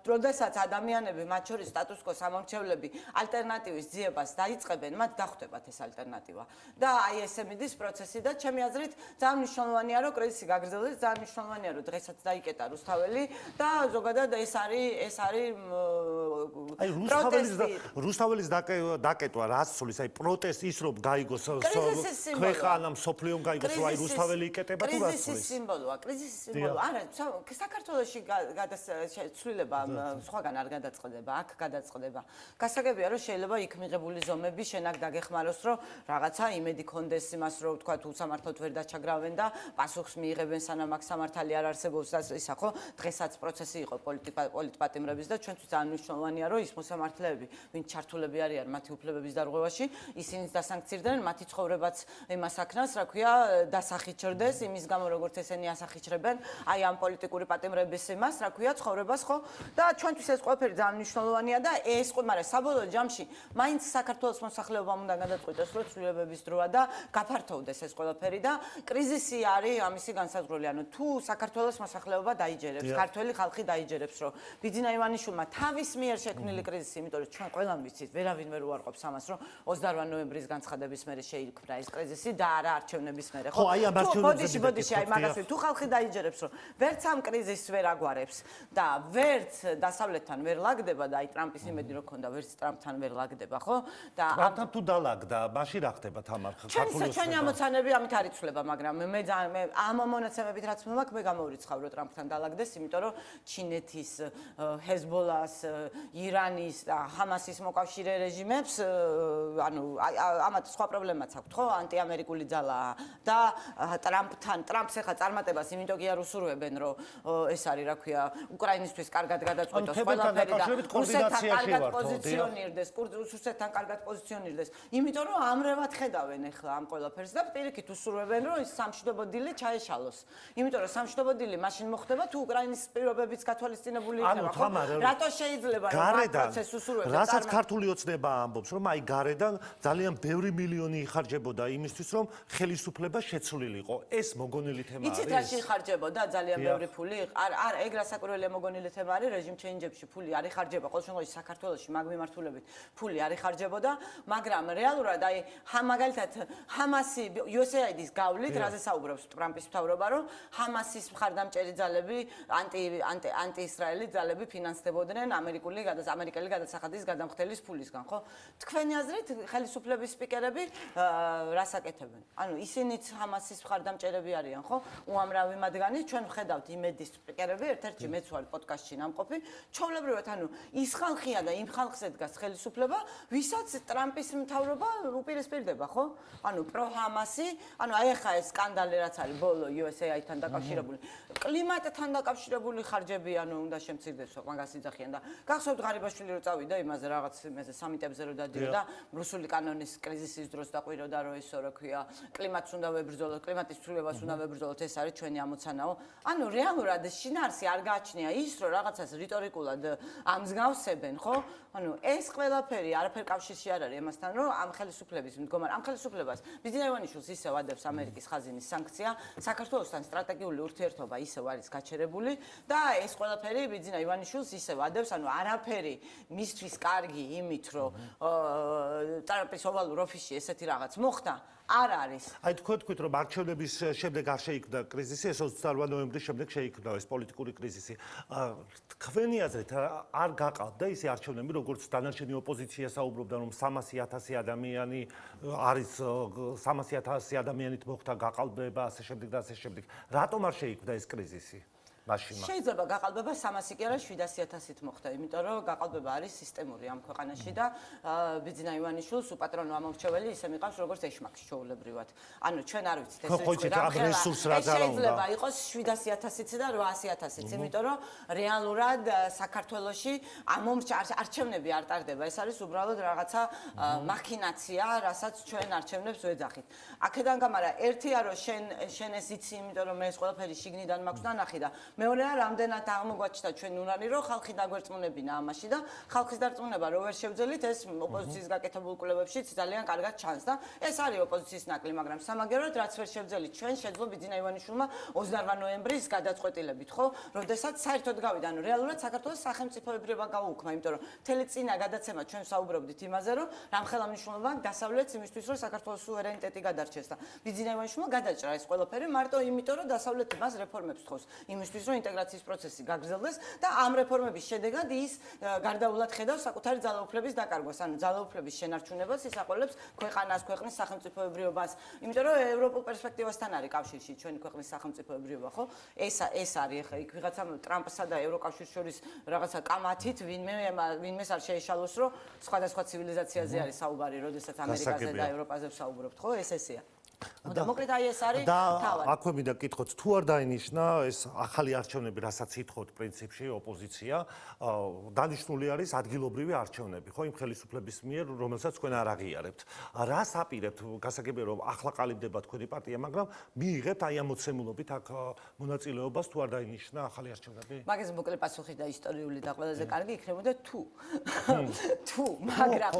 როდესაც ადამიანები მათ შორის სტატუს-კვოს ამორჩევლები ალტერნატივის ძიებას დაიწყებენ მათ დახვდებათ ეს ალტერნატივა და აი ესე მიდის პროცესი და ჩემი აზრით ძალიან მნიშვნელოვანია რომ კრიზისი გაგრძელდეს ძალიან მნიშვნელოვანია რომ დღესაც დაიკეტა რუსთაველი და ზოგადად ეს არის აი რუსთაველის დაკეტვა რას სულის აი პროტესტი ის რომ გაიგოს ქვეყანა მსოფლიომ გაიგოს რომ აი რუსთაველი იკეტება თუ რას სულის კრიზისის სიმბოლოა არა საქართველოში ცვლილება სხვაგან არ გადაწყდება აქ გადაწყდება გასაგებია რომ შეიძლება იქ მიღებული ზომები შენ აქ დაგეხმაროს რომ რაღაცა იმედი კონდეს იმას რომ ვთქვათ უსამართლოდ ვერ დაჩაგრავენ და პასუხს მიიღებენ სანამ აქ სამართალი არ არსებობს და ისა ხო დღესაც პროცესი იყო პოლიტპატიმრების და ჩვენთვის ძალიან მნიშვნელოვანია რომ ის მოსამართლეები ვინც ჩართულები არიან მათი უფლებების დარღვევაში ისინიც დასანქცირდნენ მათი ცხოვრებაც იმას აქნას რა ქვია დასახიჩრდეს იმის გამო როგორც ესენი ასახიჩრებენ აი ამ პოლიტიკური პატიმრების იმას რა ქვია ცხოვრებას ხო და ჩვენთვის ეს ყველაფერი ძალიან მნიშვნელოვანია და ეს მაგრამ საბოლოო ჯამში მაინც საქართველოს მოსახლეობამ უნდა გადაწყვიტოს რომ ცვლილებების დროა და გაფართოვდეს ეს ყველაფერი და კრიზისი არის ამისი განსაზღვრელი ანუ თუ საქართველოს მოსახლეობა დაიჯერებს ქართველი ხალხი დაიჯერებს რომ ბიძინა ივანიშვილმა თავის მიერ შექმნილი კრიზისი, იმიტომ რომ ჩვენ ყველამ ვიცით, ვერავინ ვერ უარყოფს ამას, რომ 28 ნოემბრის განცხადების მერე შეიქმნა ეს კრიზისი და არა არჩევნების მერე, ხო, აი ამ არჩევნებზე ბოდიში, აი მაგას თუ ხალხი დაიჯერებს, რომ ვერც ამ კრიზისს ვერ აგვარებს და ვერც დასავლეთთან ვერ ლაგდება და აი ტრამპის იმედი რო ქონდა, ვერც ტრამპთან ვერ ლაგდება, ხო? და ტრამპთან თუ დალაგდა, მაშინ რა ხდება თამარ ქართული ჩვენი ამოცანები ამით არ იცვლება, მაგრამ მე ამ მონაცემებით რაც მე მაქვს, მე გამოვირიცხავ რომ ტრამპთან დალაგდეს, იმიტომ რომ ჩინეთის, ჰეზბოლას, ირანის და ჰამასის მოკავშირე რეჟიმებს, ანუ ამათ სხვა პრობლემაც აქვთ, ხო? ანტიამერიკული ძალაა და ტრამპს ახლა წარმატებას იმიტომ კი არ უსურვებენ, რომ ეს არის, რა ქვია, უკრაინისთვის კარგად გადაწყვეტოს ყველაფერი და რუსეთთან კარგად პოზიციონირდეს, რუსეთთან კარგად პოზიციონირდეს, იმიტომ რომ ამრევად ხედავენ ახლა ამ ყველაფერს და პირიქით უსურვებენ, რომ ის სამშვიდობო დილი ჩაეშალოს. იმიტომ რომ სამშვიდობო დილი მაშინ მოხდება, თუ უკრაინის პირობებიც გათვალისწინებული იქნება, ხო? რატო შეიძლება რომ ამ პროცესს უსურვებენ? რასაც ქართული ოცნება ამბობს, რომ აი გარედან ძალიან ბევრი მილიონი იხარჯებოდა იმისთვის, რომ ხელისუფლება შეცვლილიყო. ეს მოგონილი თემა არის. იცით რაში იხარჯებოდა ძალიან ბევრი ფული? არ, ეგ რასაკვირველია მოგონილი თემა არის, რეჟიმ ჩეინჯებში ფული არ იხარჯება. ყოველ შემთხვევაში საქართველოში მაგ მიმართულებით ფული არ იხარჯებოდა, მაგრამ რეალურად აი მაგალითად ჰამასი USAID-ის გავლით, რაზე საუბრობს ტრამპის მთავრობა, რომ ჰამასის მხარდამჭერი ძალები, ანტიისრაელი ძალები ფინანსდებოდნენ ამერიკელი გადასახადის გადამხდელის ფულისგან, ხო? თქვენი აზრით, ხელისუფლების სპიკერები რას აკეთებენ? ანუ ისინიც ჰამასის მხარდამჭერები არიან, ხო? უამრავი მათგანი ჩვენ ვხედავთ იმედის სპიკერები, ერთ-ერთი მეც ვარ პოდკასტში ნამყოფი, ჩვეულებრივად, ანუ ის ხალხია და იმ ხალხზე დგას ხელისუფლება, ვისაც ტრამპის მთავრობა უპირისპირდება, ხო? ანუ პრო-ჰამასი, ანუ აი ახლა ეს სკანდალი რაც არის ბოლო USAID-თან დაკავშირებული, კლიმატთან დაკავშირებული ხარჯები, ანუ უნდა შემცირდეს მაგას იძახიან და გახსოვთ ღარიბაშვილი რო წავიდა იმაზე რაღაც იმაზე სამიტებზე რო დადიოდა, რუსული კანონის კრიზისის დროს დაყვიროდა, რომ ისო რა ქვია, კლიმატს უნდა ვებრძოლოთ, კლიმატის ცვლილებას უნდა ვებრძოლოთ, ეს არის ჩვენი ამოცანაო. ანუ რეალურად შინაარსი არ გააჩნია ის, რომ რაღაცას რიტორიკულად ამსგავსებენ, ხო? ანუ ეს ყველაფერი არაფერ კავშირში არ არის ამასთან, რომ ამ ხელისუფლების მდგომარე, ამ ხელისუფლებას ბიძინა ივანიშვილს ისევ ადევს ამერიკის ხაზინის სანქცია, საქართველოსთან სტრატეგიული ურთიერთობა ისევ არის გაჩერებული და ეს ყველაფერი ბიძინა ივანიშვილს ისევ ადევს, ანუ არაფერი მისთვის კარგი იმით, რომ ტრამპის ოვალურ ოფისში ესეთი რაღაც მოხდა, არ არის. აი თქვით რომ არჩევნების შემდეგ არ შეიქმნა კრიზისი, ეს 28 ნოემბრის შემდეგ შეიქმნა ეს პოლიტიკური კრიზისი. თქვენი აზრით არ გაყავდა ისე არჩევნები, როგორც დანარჩენი ოპოზიცია საუბრობდა, რომ 300,000 ადამიანი არის 300,000 ადამიანით მოხდა გაყალბება, ასე შემდეგ და ასე შემდეგ. რატომ არ შეიქმნა ეს კრიზისი? შეიძლება გაყალბება 300 კი არა 700,000-ით მოხდა, იმიტომ რომ გაყალბება არის სისტემური ამ ქვეყანაში და ბიძინა ივანიშვილს უპატრონო ამორჩეველი ისე მიყავს როგორც ეშმაკს ჩვეულებრივად. ანუ ჩვენ არ ვიცით ეს შეიძლება იყოს 700,000-იც და 800,000-იც, იმიტომ რომ რეალურად საქართველოში არჩევნები არ ტარდება. ეს არის უბრალოდ რაღაცა მახინაცია, რასაც ჩვენ არჩევნებს ვეძახით. აქედან გამარა ერთია რომ შენ ეს იცი, იმიტომ რომ მე ეს ყველაფერი შიგნიდან მაქვს ნანახი და მეორეა რამდენად აღმოგვაჩნდა ჩვენ უნარი რომ ხალხი დაგვერწმუნებინა ამაში და ხალხის დარწმუნება რო ვერ შევძელით ეს ოპოზიციის გაკეთებულ კვლევებშიც ძალიან კარგად ჩანს და ეს არის ოპოზიციის ნაკლი, მაგრამ სამაგეროდ რაც ვერ შევძელით ჩვენ შეძლო ბიძინა ივანიშვილმა 28 ნოემბრის გადაწყვეტილებით, ხო? როდესაც საერთოდ გავიდა, ანუ რეალურად საქართველოს სახელმწიფოებრიობა გაუქმა, იმიტომ რომ მთელი წინა გადაცემა ჩვენ საუბრობდით იმაზე, რომ რამხელა მნიშვნელობა დასავლეთს იმისთვის, რომ საქართველოს სუვერენიტეტი გადარჩეს და ბიძინა ივანიშვილმა გადაჭრა ეს ყველაფერი მარტო იმიტომ, რომ დასავლეთი მას რეფორმებს თხოვს. იმისთვის რომ ინტეგრაციის პროცესი გაგრძელდეს და ამ რეფორმების შედეგად ის გარდაულად ხედავს საკუთარი ძალაუფლების დაკარგვას, ანუ ძალაუფლების შენარჩუნებას, ის აყოლებს ქვეყანას, ქვეყნის სახელმწიფოებრიობას, იმიტომ რომ ევროპულ პერსპექტივასთან არის კავშირში ჩვენი ქვეყნის სახელმწიფოებრიობა, ხო? ეს არის ახლა იქ ვიღაცა ტრამპსა და ევროკავშირს შორის რაღაცა კამათით ვინმეს არ შეეშალოს, რომ სხვადასხვა ცივილიზაციაზე არის საუბარი, როდესაც ამერიკაზე და ევროპაზე ვსაუბრობთ, ხო? ესეა. და მოკლედ აი ეს არის თავად. აქვე მინდა გკითხოთ, თუ არ დაინიშნა ეს ახალი არჩევნები, რასაც ითხოვთ პრინციპში ოპოზიცია, დანიშნული არის ადგილობრივი არჩევნები, ხო, იმ ხელისუფლების მიერ, რომელსაც თქვენ არ აღიარებთ. რას აპირებთ? გასაგებია რომ ახლა ყალიბდება თქვენი პარტია, მაგრამ მიიღებთ აი ამ მოცემულობით აქ მონაწილეობას, თუ არ დაინიშნა ახალი არჩევნები? მაგაზე მოკლე პასუხი და ისტორიული და ყველაზე კარგი იქნებოდა თუ, მაგრამ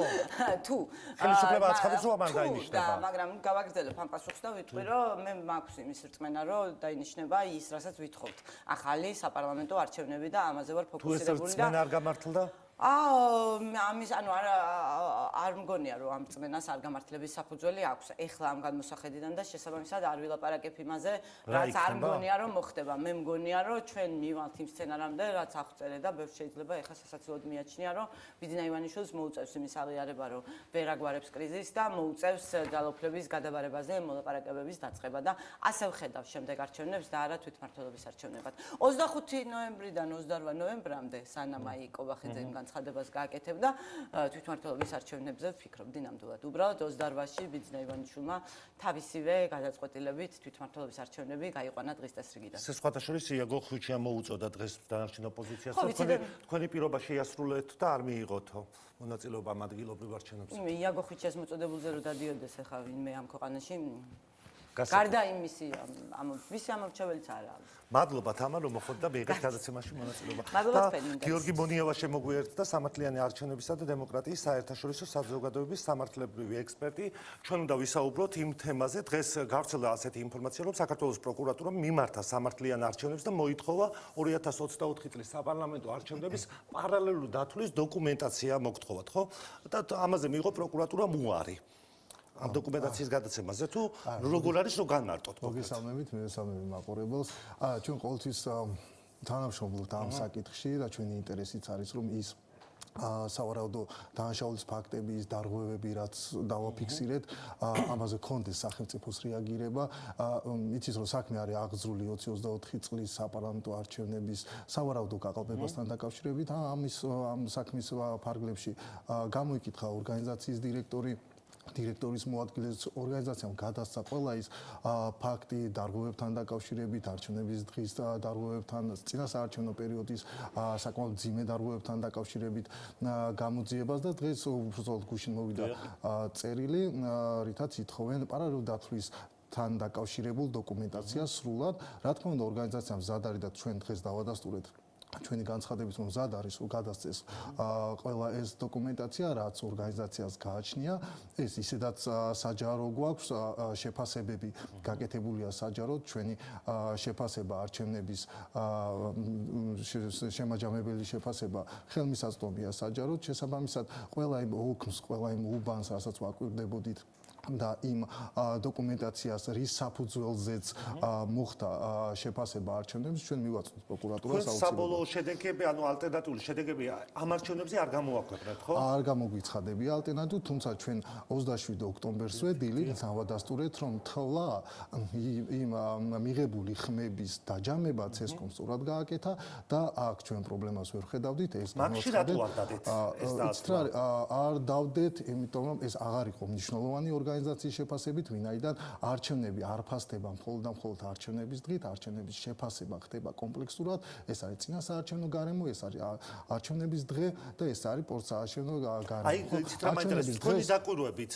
თუ ხელისუფლება აცხადებს რომ არ დაინიშნება. მაგრამ გავაგრძელებ ამ პასუხს და ვიტყვი რომ მე მაქვს იმის რწმენა რომ დაინიშნება ის რასაც ვითხოვთ ახალი საპარლამენტო არჩევნები და ამაზე ვარ ფოკუსირებული და არ გამართლდა ამის ანუ არ მგონია რომ ამ წმენას არ გამართლების საფუძველი აქვს. ეხლა ამ განმოსახედიდან და შესაბამისად არ ვილაპარაკებ იმაზე, რაც არ მგონია რომ მოხდება. მე მგონია რომ ჩვენ მივალთ იმ სცენარამდე, რაც აღწერე და ბევრს შეიძლება ეხლა სასაცილოდ მიაჩნია, რომ ბიძინა ივანიშვილს მოუწევს იმის აღიარება, რომ ვერ აგვარებს კრიზისს და მოუწევს ძალაუფლების გადაბარებაზე მოლაპარაკებების დაწყება და ასე ვხედავ შემდეგ არჩევნებს და არა თვითმმართველობის არჩევნებად. 25 ნოემბრიდან 28 ნოემბრამდე სანამ აი კობახიძემ განცხადებას გააკეთებდა თვითმმართველობის არჩევნებზე ვფიქრობდი ნამდვილად. უბრალოდ 28-ში ბიძინა ივანიშვილმა თავისივე გადაწყვეტილებით თვითმმართველობის არჩევნები გაიყვანა დღის წესრიგიდან. სხვათა შორის იაგო ხვიჩია მოუწოდა დღეს დანარჩენ ოპოზიციას. თქვენი პირობა შეიასრულეთ და არ მიიღოთო მონაწილეობა ამ ადგილობრივ არჩევნებზე. იაგო ხვიჩიას მოწოდებულზე რო დადიოდეს ახლა ვინმე ამ ქვეყანაში გარდა იმისი ვისი ამორჩეველიც არ არის. მადლობა თამა რომ მოხდა და მიიღეთ გადაცემაში მონაწილეობა. მადლობა თქვენ. გიორგი ბონიევა შემოგვიერთდა სამართლიანი არჩევნებისა და დემოკრატიის საერთაშორისო საზოგადოების სამართლებრივი ექსპერტი. ჩვენ უნდა ვისაუბროთ იმ თემაზე. დღეს გავრცელდა ასეთი ინფორმაცია, რომ საქართველოს პროკურატურამ მიმართა სამართლიან არჩევნებს და მოითხოვა 2024 წლის საპარლამენტო არჩევნების პარალელური დათვლის დოკუმენტაცია მოგთხოვათ, ხო? და ამაზე მიიღო პროკურატურამ უარი. ამ დოკუმენტაციის გადაცემაზე თუ როგორ არის რომ განმარტოთ მოგესალმებით მესალმები მაყურებელს ჩვენ ყოველთვის თანამშრომლობთ ამ საკითხში და ჩვენი ინტერესიც არის რომ ის სავარაუდო დანაშაულის ფაქტები ის დარღვევები რაც დავაფიქსირეთ ამაზე კონდეს სახელმწიფოს რეაგირება იცის რომ საქმე არის აღძრული 2024 წლის საპარლამენტო არჩევნების სავარაუდო გაყალბებასთან დაკავშირებით ამ საქმის ფარგლებში გამოიკითხა ორგანიზაციის დირექტორის მოადგილეს ორგანიზაციამ გადასცა ყველა ის ფაქტი დარღვევებთან დაკავშირებით, არჩევნების დღის დარღვევებთან, წინასაარჩევნო პერიოდის საკმაოდ მძიმე დარღვევებთან დაკავშირებით გამოძიებას და დღეს უბრალოდ გუშინ მოვიდა წერილი, რითაც ითხოვენ პარალელურ დათვლის თან დაკავშირებულ დოკუმენტაციას სრულად. რა თქმა უნდა, ორგანიზაციამ მზად არის და ჩვენ დღეს დავადასტურეთ ჩვენი განცხადებით რომ მზად არის რომ გადასცეს ყველა ეს დოკუმენტაცია რაც ორგანიზაციას გააჩნია ეს ისედაც საჯარო გვაქვს შეფასებები გაკეთებულია საჯაროდ ჩვენი შეფასება არჩევნების შემაჯამებელი შეფასება ხელმისაწვდომია საჯაროდ შესაბამისად ყველა იმ ოლქს ყველა იმ უბანს რასაც ვაკვირდებოდით და იმ დოკუმენტაციას რის საფუძველზეც მოხდა შეფასება არჩევნებს ჩვენ მივაწვდით პროკურატურას აუცილებლად. საბოლოო შედეგები, ანუ ალტერნატიული შედეგები ამ არჩევნებზე არ გამოაქვეყნეთ, ხო? არ გამოგვიცხადებია ალტერნატიული, თუმცა ჩვენ 27 ოქტომბერსვე დილით დავადასტურეთ, რომ თვლა იმ მიღებული ხმების დაჯამება CESCOM სწორად გააკეთა და აქ ჩვენ პრობლემას ვერ ხედავდით, ეს გამოცხადეთ. არ დავდეთ, იმიტომ რომ ეს აღარ იყო მნიშვნელოვანი ორგანიზაციის შეფასებით, ვინაიდან არჩევნები არ ფასდება მხოლოდ და მხოლოდ არჩევნების დღით, არჩევნების შეფასება ხდება კომპლექსურად, ეს არის წინასაარჩევნო გარემო, ეს არის არჩევნების დღე და ეს არის პოსტსაარჩევნო გარემო. აი, იცით რა მაინტერესებს, თქვენი დაკვირვებით,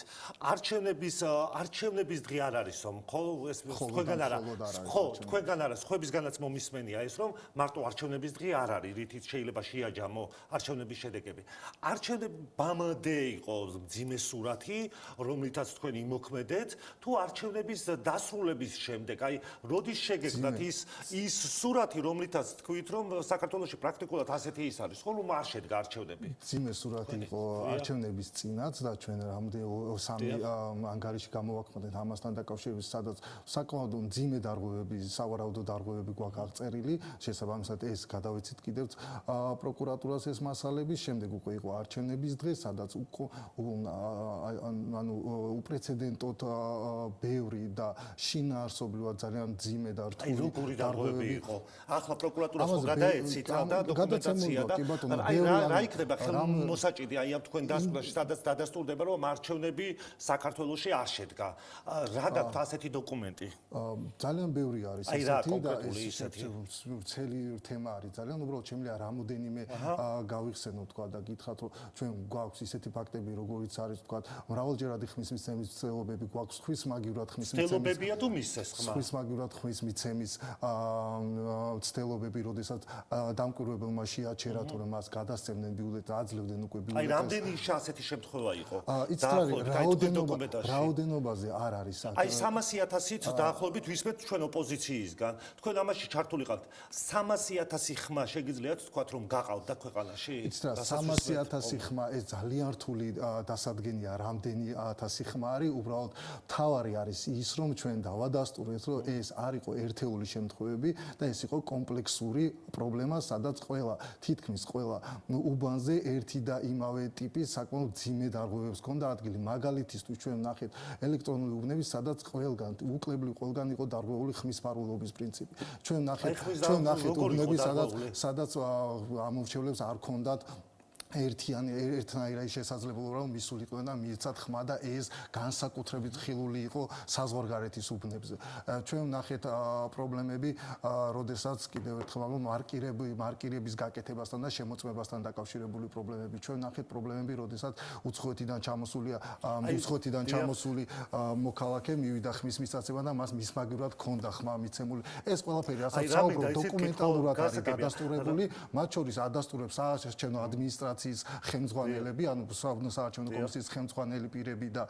არჩევნების დღე არ არისო, ხო, ეს თქვენგან არა. ხო, თქვენგან არა, სხვებისგანაც მომისმენია ეს, რომ მარტო არჩევნების დღე არ არის, რითიც შეიძლება შეაჯამო არჩევნების შედეგები. არჩევნებამდე იყო მძიმე სურათი, რომლითაც თქვენ იმოქმედეთ, თუ არჩევნების დასრულების შემდეგ, აი, როდის შეგექმნათ ის სურათი, რომლითაც თქვით, რომ საქართველოში პრაქტიკულად ასეთი ის არის, ხო, რომ არ შედგა არჩევნები. მძიმე სურათი იყო არჩევნების წინაც და ჩვენ სამი ანგარიში გამოვაქმნით ამასთან დაკავშირებით, სადაც საკმაოდ მძიმე დარღვევები, სავარაუდო დარღვევები გვაქვს აღწერილი, შესაბამისად ეს გადავეცით კიდევ პროკურატურას ეს მასალები, შემდეგ უკვე იყო არჩევნების დღე, სადაც ანუ უპრეცედენტოდ ბევრი და შინაარსობრივად ძალიან მძიმე და რთული დარღვევები იყო. ახლა პროკურატურას გადაეცით და დოკუმენტაცია და აი რა იქნება ხელმოსაჭიდი აი ამ თქვენ დასკვნაში, სადაც დადასტურდება, რომ არჩევნები საქართველოში არ შედგა. რა გაქვთ ასეთი დოკუმენტი? ძალიან ბევრი არის ესეთი და ცელი თემა არის. ძალიან უბრალოდ შემიძლია რამოდენიმე გავიხსენო თქვა და გითხრათ, რომ ჩვენ გვაქვს ისეთი ფაქტები, როგორიც არის თქვა, მრავალჯერადი ხმის მიცემის მიცემის ცდილობები გვაქვს ხვის მაგივრად ხმის ცდილობებია თუ მისცეს ხმა ხვის მაგივრად ხმის მიცემის ცდილობები, როდესაც დამკვირვებელმა შეაჩერა თუ მას გადასცემდნენ ბიულეტენს, აძლევდნენ უკვე ბიულეტენს. აი რამდენი ასეთი შემთხვევა იყო? იცით რა რაოდენობაზე არ არის აქ. აი 300,000-ით დაახლოებით ვისმენთ ჩვენ ოპოზიციისგან. თქვენ ამაში ჩართული ხართ. 300,000 ხმა შეგიძლიათ თქვათ რომ გაყავთ და ქვეყანაში? იცით რა 300,000 ხმა ეს ძალიან რთული დასადგენია, რამდენი 1000 ხმა არის, უბრალოდ თავარი არის ის რომ ჩვენ დავადასტურეთ რომ ეს არ იყო ერთეული შემთხვევები და ეს იყო კომპლექსური პრობლემა, სადაც თითქმის ყველა უბანზე ერთი და იმავე ტიპის საკმაოდ ძიმე დარღვევებს ჰქონდა ადგილი. მაგალითისთვის ჩვენ ვნახეთ ელექტრონული უბნები, სადაც ყველგან იყო დარღვეული ხმის მფარველობის პრინციპი. ჩვენ ვნახეთ უბნები, სადაც ამომრჩევლებს არ ჰქონდათ ერთნაირი შესაძლებლობა რომ მისულიყვნენ და მიეცათ ხმა და ეს განსაკუთრებით ხილული იყო საზღვარგარეთის უბნებზე. ჩვენ ვნახეთ პრობლემები, როდესაც კიდევ ერთხელ მარკირების გაკეთებასთან და შემოწმებასთან დაკავშირებული პრობლემები. ჩვენ ვნახეთ პრობლემები, როდესაც უცხოეთიდან ჩამოსული მოქალაქე მივიდა ხმის მისწრება და მას მისმაგივრად ჰქონდა ხმა მიცემული. ეს ყველაფერი რასაც საუბრობ დოკუმენტალურად არის გადასტურებული, მათ შორის ადასტურებს საარჩევნო ადმინისტრაცია ხელმძღვანელები, ანუ საარჩევნო კომისიის ხელმძღვანელი პირები და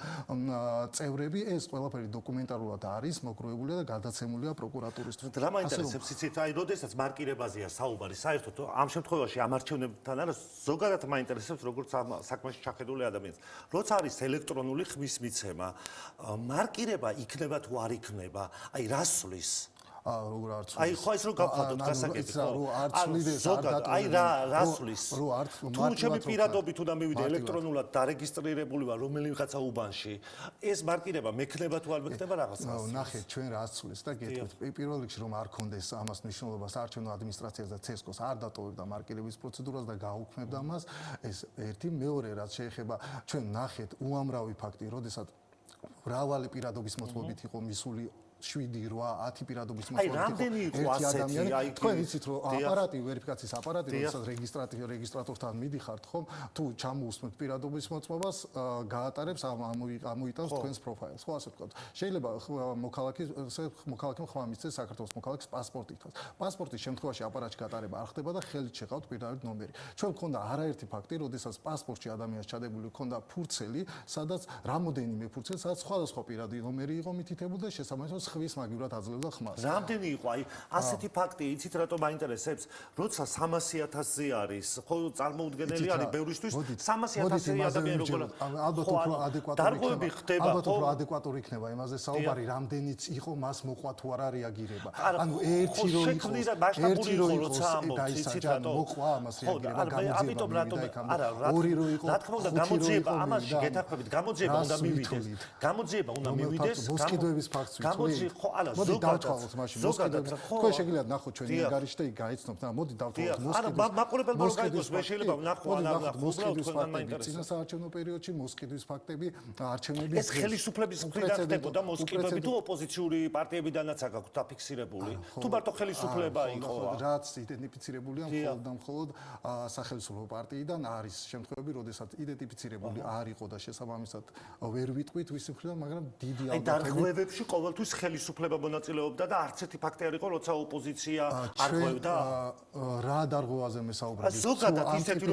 წევრები, ეს ყველაფერი დოკუმენტალურად არის მოგროვებული და გადაცემულია პროკურატურისთვის. რა მაინტერესებს იცით, აი, როდესაც მარკირებაზეა საუბარი, საერთოდ ამ შემთხვევაში ამ არჩევნებთან არა, ზოგადად მაინტერესებს როგორც საქმეში ჩახედული ადამიანს. როცა არის ელექტრონული ხმის მიცემა, მარკირება იქნება თუ არ იქნება, აი, რას სulis? როგორ არ ცulis. აი ხო ეს რო გავხადოთ გასაგები ხო? არ ცulides არ დატოვებს. აი რა ცulis? თუ ჩემი პირადობით უნდა მივიდე ელექტრონულად დარეგისტრირებული ვარ რომელიღაცა უბანში, ეს მარკირება მექნება თუ არ მექნება რაღაცა. ნახეთ ჩვენ რა ცulis და გეტყვით. პირველ რიგში რომ არ კონდეს ამას მნიშვნელობა საარჩევნო ადმინისტრაციას და CSKOS არ დატოვებდა მარკირების პროცედურას და გაუქმებდა მას, ეს ერთი. მეორე რაც შეეხება ჩვენ ნახეთ უამრავი ფაქტი, როდესაც მრავალი პირადობის მოწყობით იყო მისული 7-8 პირადობის მოწყობით ერთი ადამიანი. თქვენ იცით რომ აპარატი ვერიფიკაციის აპარატი, როდესაც რეგისტრატორთან მიდიხართ ხომ, თუ ჩამოусმენთ პირადობის მოწყობას, გაატარებს ამოიტანს თქვენს პროფაილს. ხო ასე ვთქვათ. შეიძლება მოქალაქემ ხმა მისცეს საქართველოს მოქალაქის პასპორტი ითქვას. პასპორტის შემთხვევაში აპარატში გატარება არ ხდება და ხელით შეყავთ პირდაპირ ნომერი. ჩვენ მქონდა არაერთი ფაქტი, როდესაც პასპორტში ადამიანს ჩადებული ჰქონდა ფურცელი, სადაც რამოდენიმე ფურცელი, სადაც სხვადასხვა პირადი ნომერი იყო მითითებული და შესაბამისად ხვის მაგივრად აძლევდა ხმას. რამდენი იყო? აი, ასეთი ფაქტი, იცით რატომ მაინტერესებს? როცა 300,000-ზე არის, ხო წარმოუდგენელი არის ბევრისთვის 300,000 ადამიანი როგორ ალბათ უფრო ადეკვატური ხდება. ალბათ უფრო ადეკვატური იქნება იმაზე საუბარი, რამდენიც იყო მას მოყვა თუ არა რეაგირება. ანუ ერთი რო იყოს, იცით რატომ მოყვა ამას რეაგირება, გამოძიება. ორი რო იყო, რა თქმა უნდა, გამოძიება ამაში გეთახმებით, გამოძიება უნდა მივიდეს. გამოძიება უნდა მივიდეს. მოსყიდვების ფაქტს ვიცით. ხო, არა, მოდი დავთვალოთ მაშინ მოსყიდვებს. თქვენ შეგიძლიათ ნახოთ ჩვენი ანგარიში და იქ გაიცნობთ. მოდი დავთვალოთ მოსყიდვებს. არა, მაყურებელმა რო გაიგოს, მე შეიძლება ვნახო, მოსყიდვის ფაქტები წინა საარჩევნო პერიოდში, მოსყიდვის ფაქტები არჩევნების ეს ხელისუფლების მხრიდან ხდებოდა მოსყიდვები თუ ოპოზიციური პარტიებიდანაც აქვს დაფიქსირებული? თუ მარტო ხელისუფლება იყო? რაც იდენტიფიცირებულია მხოლოდ სახელმწიფო პარტიიდან არის შემთხვევები, როდესაც იდენტიფიცირებული არ იყო და შესაბამისად ვერ ვიტყვით ვისი მხრიდან, მაგრამ დიდი ალბათობით ყოველთვის ხელისუფლება მონაწილეობდა და არც ერთი ფაქტი არ იყო, როცა ოპოზიცია არღვევდა. რა დარღვევაზე მე საუბრობ? ზოგადად ისეთი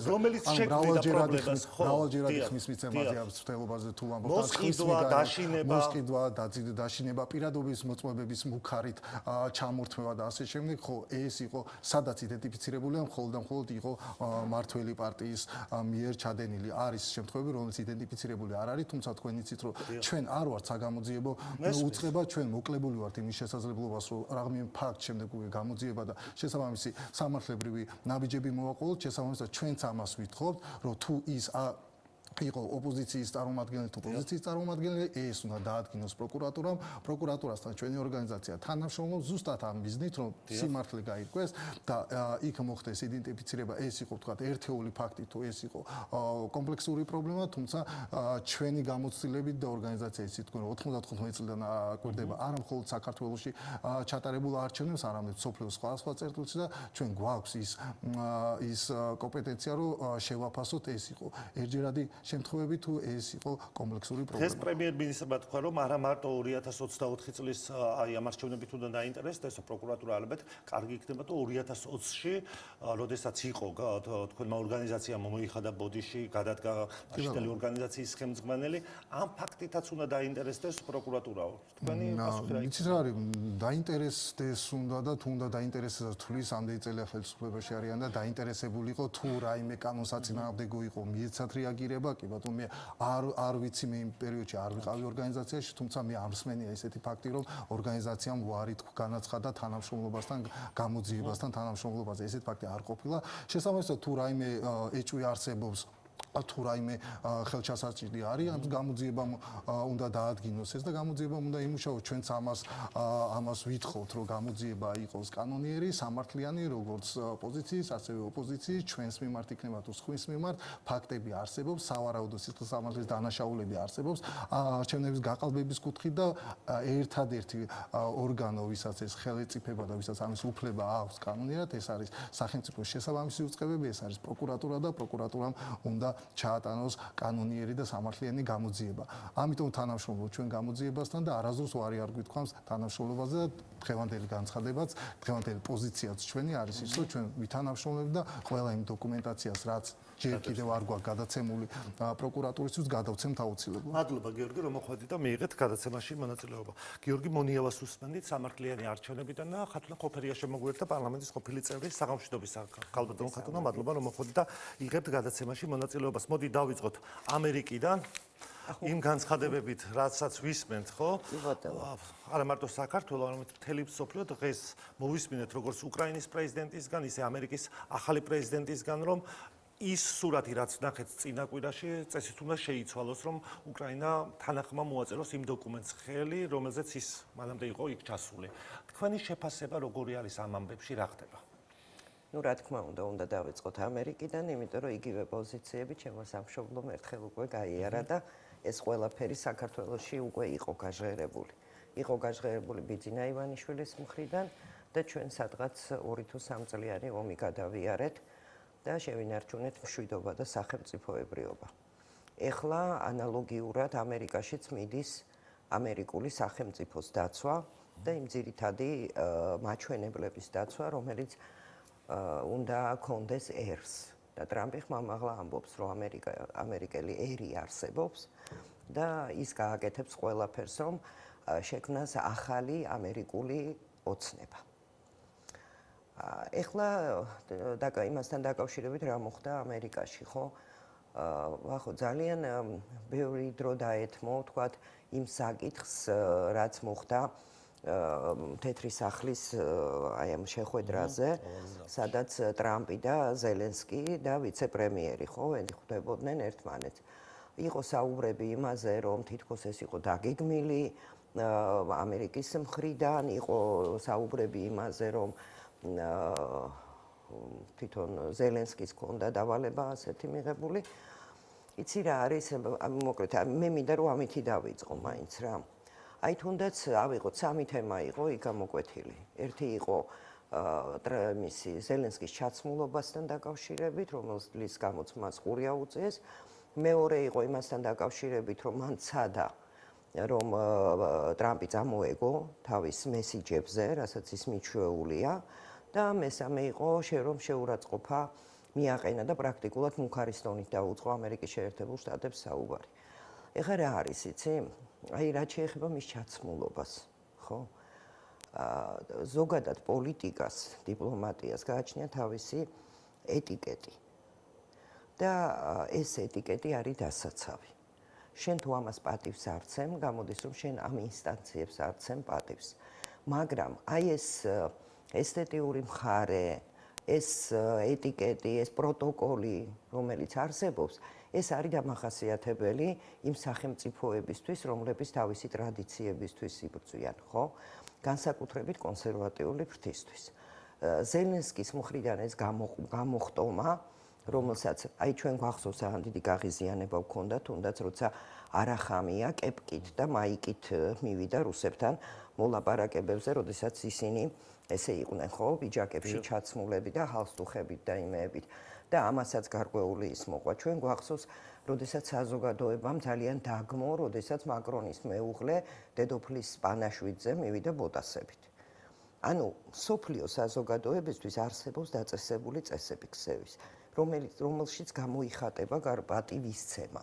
რომელიც შეგვიდა პრობლემას, ხო. მრავალჯერადი ხმის მიცემაზე ამ ცდელობაზე თუ ამბობთ, მოსყიდვა, დაშინება, დაშინება, პირადობის მოწმობების მუქარით ჩამორთმევა და ასე შემდეგ, ხო, ეს იყო სადაც იდენტიფიცირებულია, მხოლოდ იყო მართველი პარტიის მიერ ჩადენილი. არის შემთხვევები, რომელიც იდენტიფიცირებული არ არის, თუმცა თქვენ იცით, რომ ჩვენ არ ვართ საგამოძიებო უწყება, ჩვენ მოკლებული ვართ იმის შესაძლებლობას, რომ რაღაცა ფაქტ შემდეგ უკვე გამოძიება და შესაბამისი სამართლებრივი ნაბიჯები მოვაყოლოთ, შესაბამისად ჩვენც ამას ვითხოვთ, რომ თუ ის იყო ოპოზიციის წარმომადგენელი თუ პოზიციის წარმომადგენელი, ეს უნდა დაადგინოს პროკურატურამ, პროკურატურასთან ჩვენი ორგანიზაცია თანამშრომლობს ზუსტად ამ მიზნით, რომ სიმართლე გაირკვეს და იქ მოხდეს იდენტიფიცირება, ეს იყო თქვათ ერთეული ფაქტი, თუ ეს იყო კომპლექსური პრობლემა, თუმცა ჩვენი გამოცდილებით და ორგანიზაცია იცით თქვენ 95 წლიდან აკვირდება არა მხოლოდ საქართველოში ჩატარებულ არჩევნებს, არამედ სოფლიოს სხვა წერტილში და ჩვენ გვაქვს ის კომპეტენცია, რომ შევაფასოთ, ეს იყო ერთჯერადი შემთხვევები თუ ეს იყო კომპლექსური დღეს პრობლემა. პრემიერ-მინისტრმა თქვა, რომ არა მარტო 2024 წლის აი ამ არჩევნებით უნდა დაინტერესდეს პროკურატურა, ალბათ კარგი იქნება თუ 2020-ში, როდესაც იყო თქვენმა ორგანიზაციამ მოიხადა ბოდიში, გადადგა მაშინდელი ორგანიზაციის ხელმძღვანელი, ამ ფაქტითაც უნდა დაინტერესდეს პროკურატურაო. თქვენი პასუხი რა იქნება? იცით რა არის, დაინტერესდეს უნდა და თუ უნდა დაინტერესდეს თulis ამდენი წელი ხელისუფლებაში არიან და დაინტერესებული იყო თუ რაიმე კანონსაწინააღმდეგო იყო მიეცათ რეაგირება, კი ბატონო მე არ ვიცი მე იმ პერიოდში არ ვიყავი ორგანიზაციაში, თუმცა მე ამსმენია ესეთი ფაქტი, რომ ორგანიზაციამ უარი განაცხადა თანამშრომლობასთან, გამოძიებასთან თანამშრომლობაზე. ესეთი ფაქტი არ ყოფილა. შესაბამისად თუ რაიმე ეჭვი არსებობს თუ რაიმე ხელჩასაჭირი არის, ამ გამოძიებამ უნდა დაადგინოს ეს და გამოძიებამ უნდა იმუშაოს. ჩვენც ამას ვითხოვთ, რომ გამოძიება იყოს კანონიერი, სამართლიანი, როგორც პოზიციის, ასევე ოპოზიციის, ჩვენს მიმართ იქნება თუ სხვის მიმართ, ფაქტები არსებობს, სავარაუდო სისხლისამართლის დანაშაულები არსებობს, არჩევნების გაყალბების კუთხით და ერთადერთი ორგანო, ვისაც ეს ხელეწიფება და ვისაც ამის უფლება აქვს კანონიერად, ეს არის სახელმწიფოს შესაბამისი უწყებები, ეს არის პროკურატურა და პროკურატურამ უნდა ჩაატანოს კანონიერი და სამართლიანი გამოძიება. ამიტომ თანამშრომლობთ ჩვენ გამოძიებასთან და არასდროს უარი არ გვითქვამს თანამშრომლობაზე და დღევანდელი განცხადებაც, დღევანდელი პოზიციაც ჩვენი არის ის, რომ ჩვენ ვითანამშრომლებთ და ყველა იმ დოკუმენტაციას, რაც ჯერ კიდევ არ გვაქვს გადაცემული პროკურატურისთვის, გადავცემთ აუცილებლად. მადლობა გიორგი, რომ მოხვედით და მიიღეთ გადაცემაში მონაწილეობა. გიორგი მონიევას უსმენთ სამართლიანი არჩევნებიდან და ხათუნა ყოფერია შემოგვიერთდა პარლამენტის ყოფილი წევრი საგამშვიდობის ქალბატონო ხათუნა, მადლობა რომ მოხვედით და იღებთ გადაცემაში მონაწილეობას. მოდი დავიწყოთ ამერიკიდან. იმ განცხადებებით, რაცაც ვისმენთ, ხო? არა მარტო საქართველოს, არამედ მთელი მსოფლიო დღეს მოვისმინეთ როგორც უკრაინის პრეზიდენტისგან, ისე ამერიკის ახალი პრეზიდენტისგან, რომ ის სურათი, რაც ნახეთ წინა კვირაში, წესით უნდა შეიცვალოს, რომ უკრაინა თანახმა მოაწეროს იმ დოკუმენტს ხელი, რომელზეც ის მანამდე იყო იქ ჩასული. თქვენი შეფასება როგორი არის ამ ამბებში, რა ხდება? Ну, რა თქმა უნდა დავიწყოთ ამერიკიდან, იმიტომ რომ იგივე პოზიციები ჩემო სამშობლომ ერთხელ უკვე გაიარა და ეს ყველაფერი საქართველოში უკვე იყო გაჟღერებული. იყო გაჟღერებული ბიძინა ივანიშვილის მხრიდან და ჩვენ სადღაც 2 თუ 3 წლიანი ომი გადავიარეთ და შევინარჩუნეთ მშვიდობა და სახელმწიფოებრიობა. ეხლა ანალოგიურად ამერიკაშიც მიდის ამერიკული სახელმწიფოს დაცვა და იმ ძირითადი მაჩვენებლების დაცვა, რომელიც უნდა კონდეს ერს და ტრამპი ხმამაღლა ამბობს, რომ ამერიკელი ერი არსებობს და ის გააკეთებს ყველაფერს, რომ შექმნას ახალი ამერიკული ოცნება. ეხლა იმასთან დაკავშირებით რა მოხდა ამერიკაში, ხო? ხო ძალიან ბევრი დრო დაეთმო, თქვათ, იმ საკითხს, რაც მოხდა თეთრი სახლის აი ამ შეხვედრაზე, სადაც ტრამპი და ზელენსკი და ვიცე-პრემიერი ხო ხვდებოდნენ ერთმანეთს. იყო საუბრები იმაზე, რომ თითქოს ეს იყო დაგეგმილი ამერიკის მხრიდან, იყო საუბრები იმაზე, რომ თვითონ ზელენსკის ქონდა დავალება ასეთი მიღებული. იცი რა არის, მოკლედ მე მინდა რომ ამითი დავიწყო მაინც რა. აი თუნდაც ავიღოთ სამი თემა იყო იქ გამოკვეთილი. ერთი იყო მისი ზელენსკის ჩაცმულობასთან დაკავშირებით, რომელის გამოც მას ყური აუწიეს. მეორე იყო იმასთან დაკავშირებით, რომ მან ცადა რომ ტრამპი წამოეგო თავის მესიჯებზე, რასაც ის მიჩვეულია და მესამე იყო რომ შეურაცხყოფა მიაყენა და პრაქტიკულად მუქარის ტონით დაუწყო ამერიკის შეერთებულ შტატებს საუბარი. ეხლა რა არის, იცი? აი რაც შეეხება მის ჩაცმულობას, ხო? ზოგადად პოლიტიკას, დიპლომატიას გააჩნია თავისი ეტიკეტი. და ეს ეტიკეტი არის დასაცავი. შენ თუ ამას პატივს არ ცემ, გამოდის რომ შენ ამ ინსტანციებს არ ცემ პატივს. მაგრამ აი ეს ესთეტიური მხარე, ეს ეტიკეტი, ეს პროტოკოლი, რომელიც არსებობს, ეს არის დამახასიათებელი იმ სახელმწიფოებისთვის, რომლებიც თავისი ტრადიციებისთვის იბრძვიან, ხო? განსაკუთრებით კონსერვატიული ფრთისთვის. ზელენსკის მხრიდან ეს გამოხტომა, რომელსაც აი ჩვენ გვახსოვს ან დიდი გაღიზიანება ჰქონდა, თუნდაც როცა არახამია კეპკით და მაიკით მივიდა რუსებთან მოლაპარაკებებზე, როდესაც ისინი ესე იყვნენ, ხო, ბიჯაკებში ჩაცმულები და ჰალსტუხებით და იმეებით. და ამასაც გარკვეული ის მოყვა. ჩვენ გვახსოვს როდესაც საზოგადოებამ ძალიან დაგმო, როდესაც მაკრონის მეუღლე დედოფლის პანაშვიდზე მივიდა ბოტასებით. ანუ სოფლიო საზოგადოებისთვის არსებობს დაწესებული წესები ქსევის, რომელშიც გამოიხატება პატივისცემა.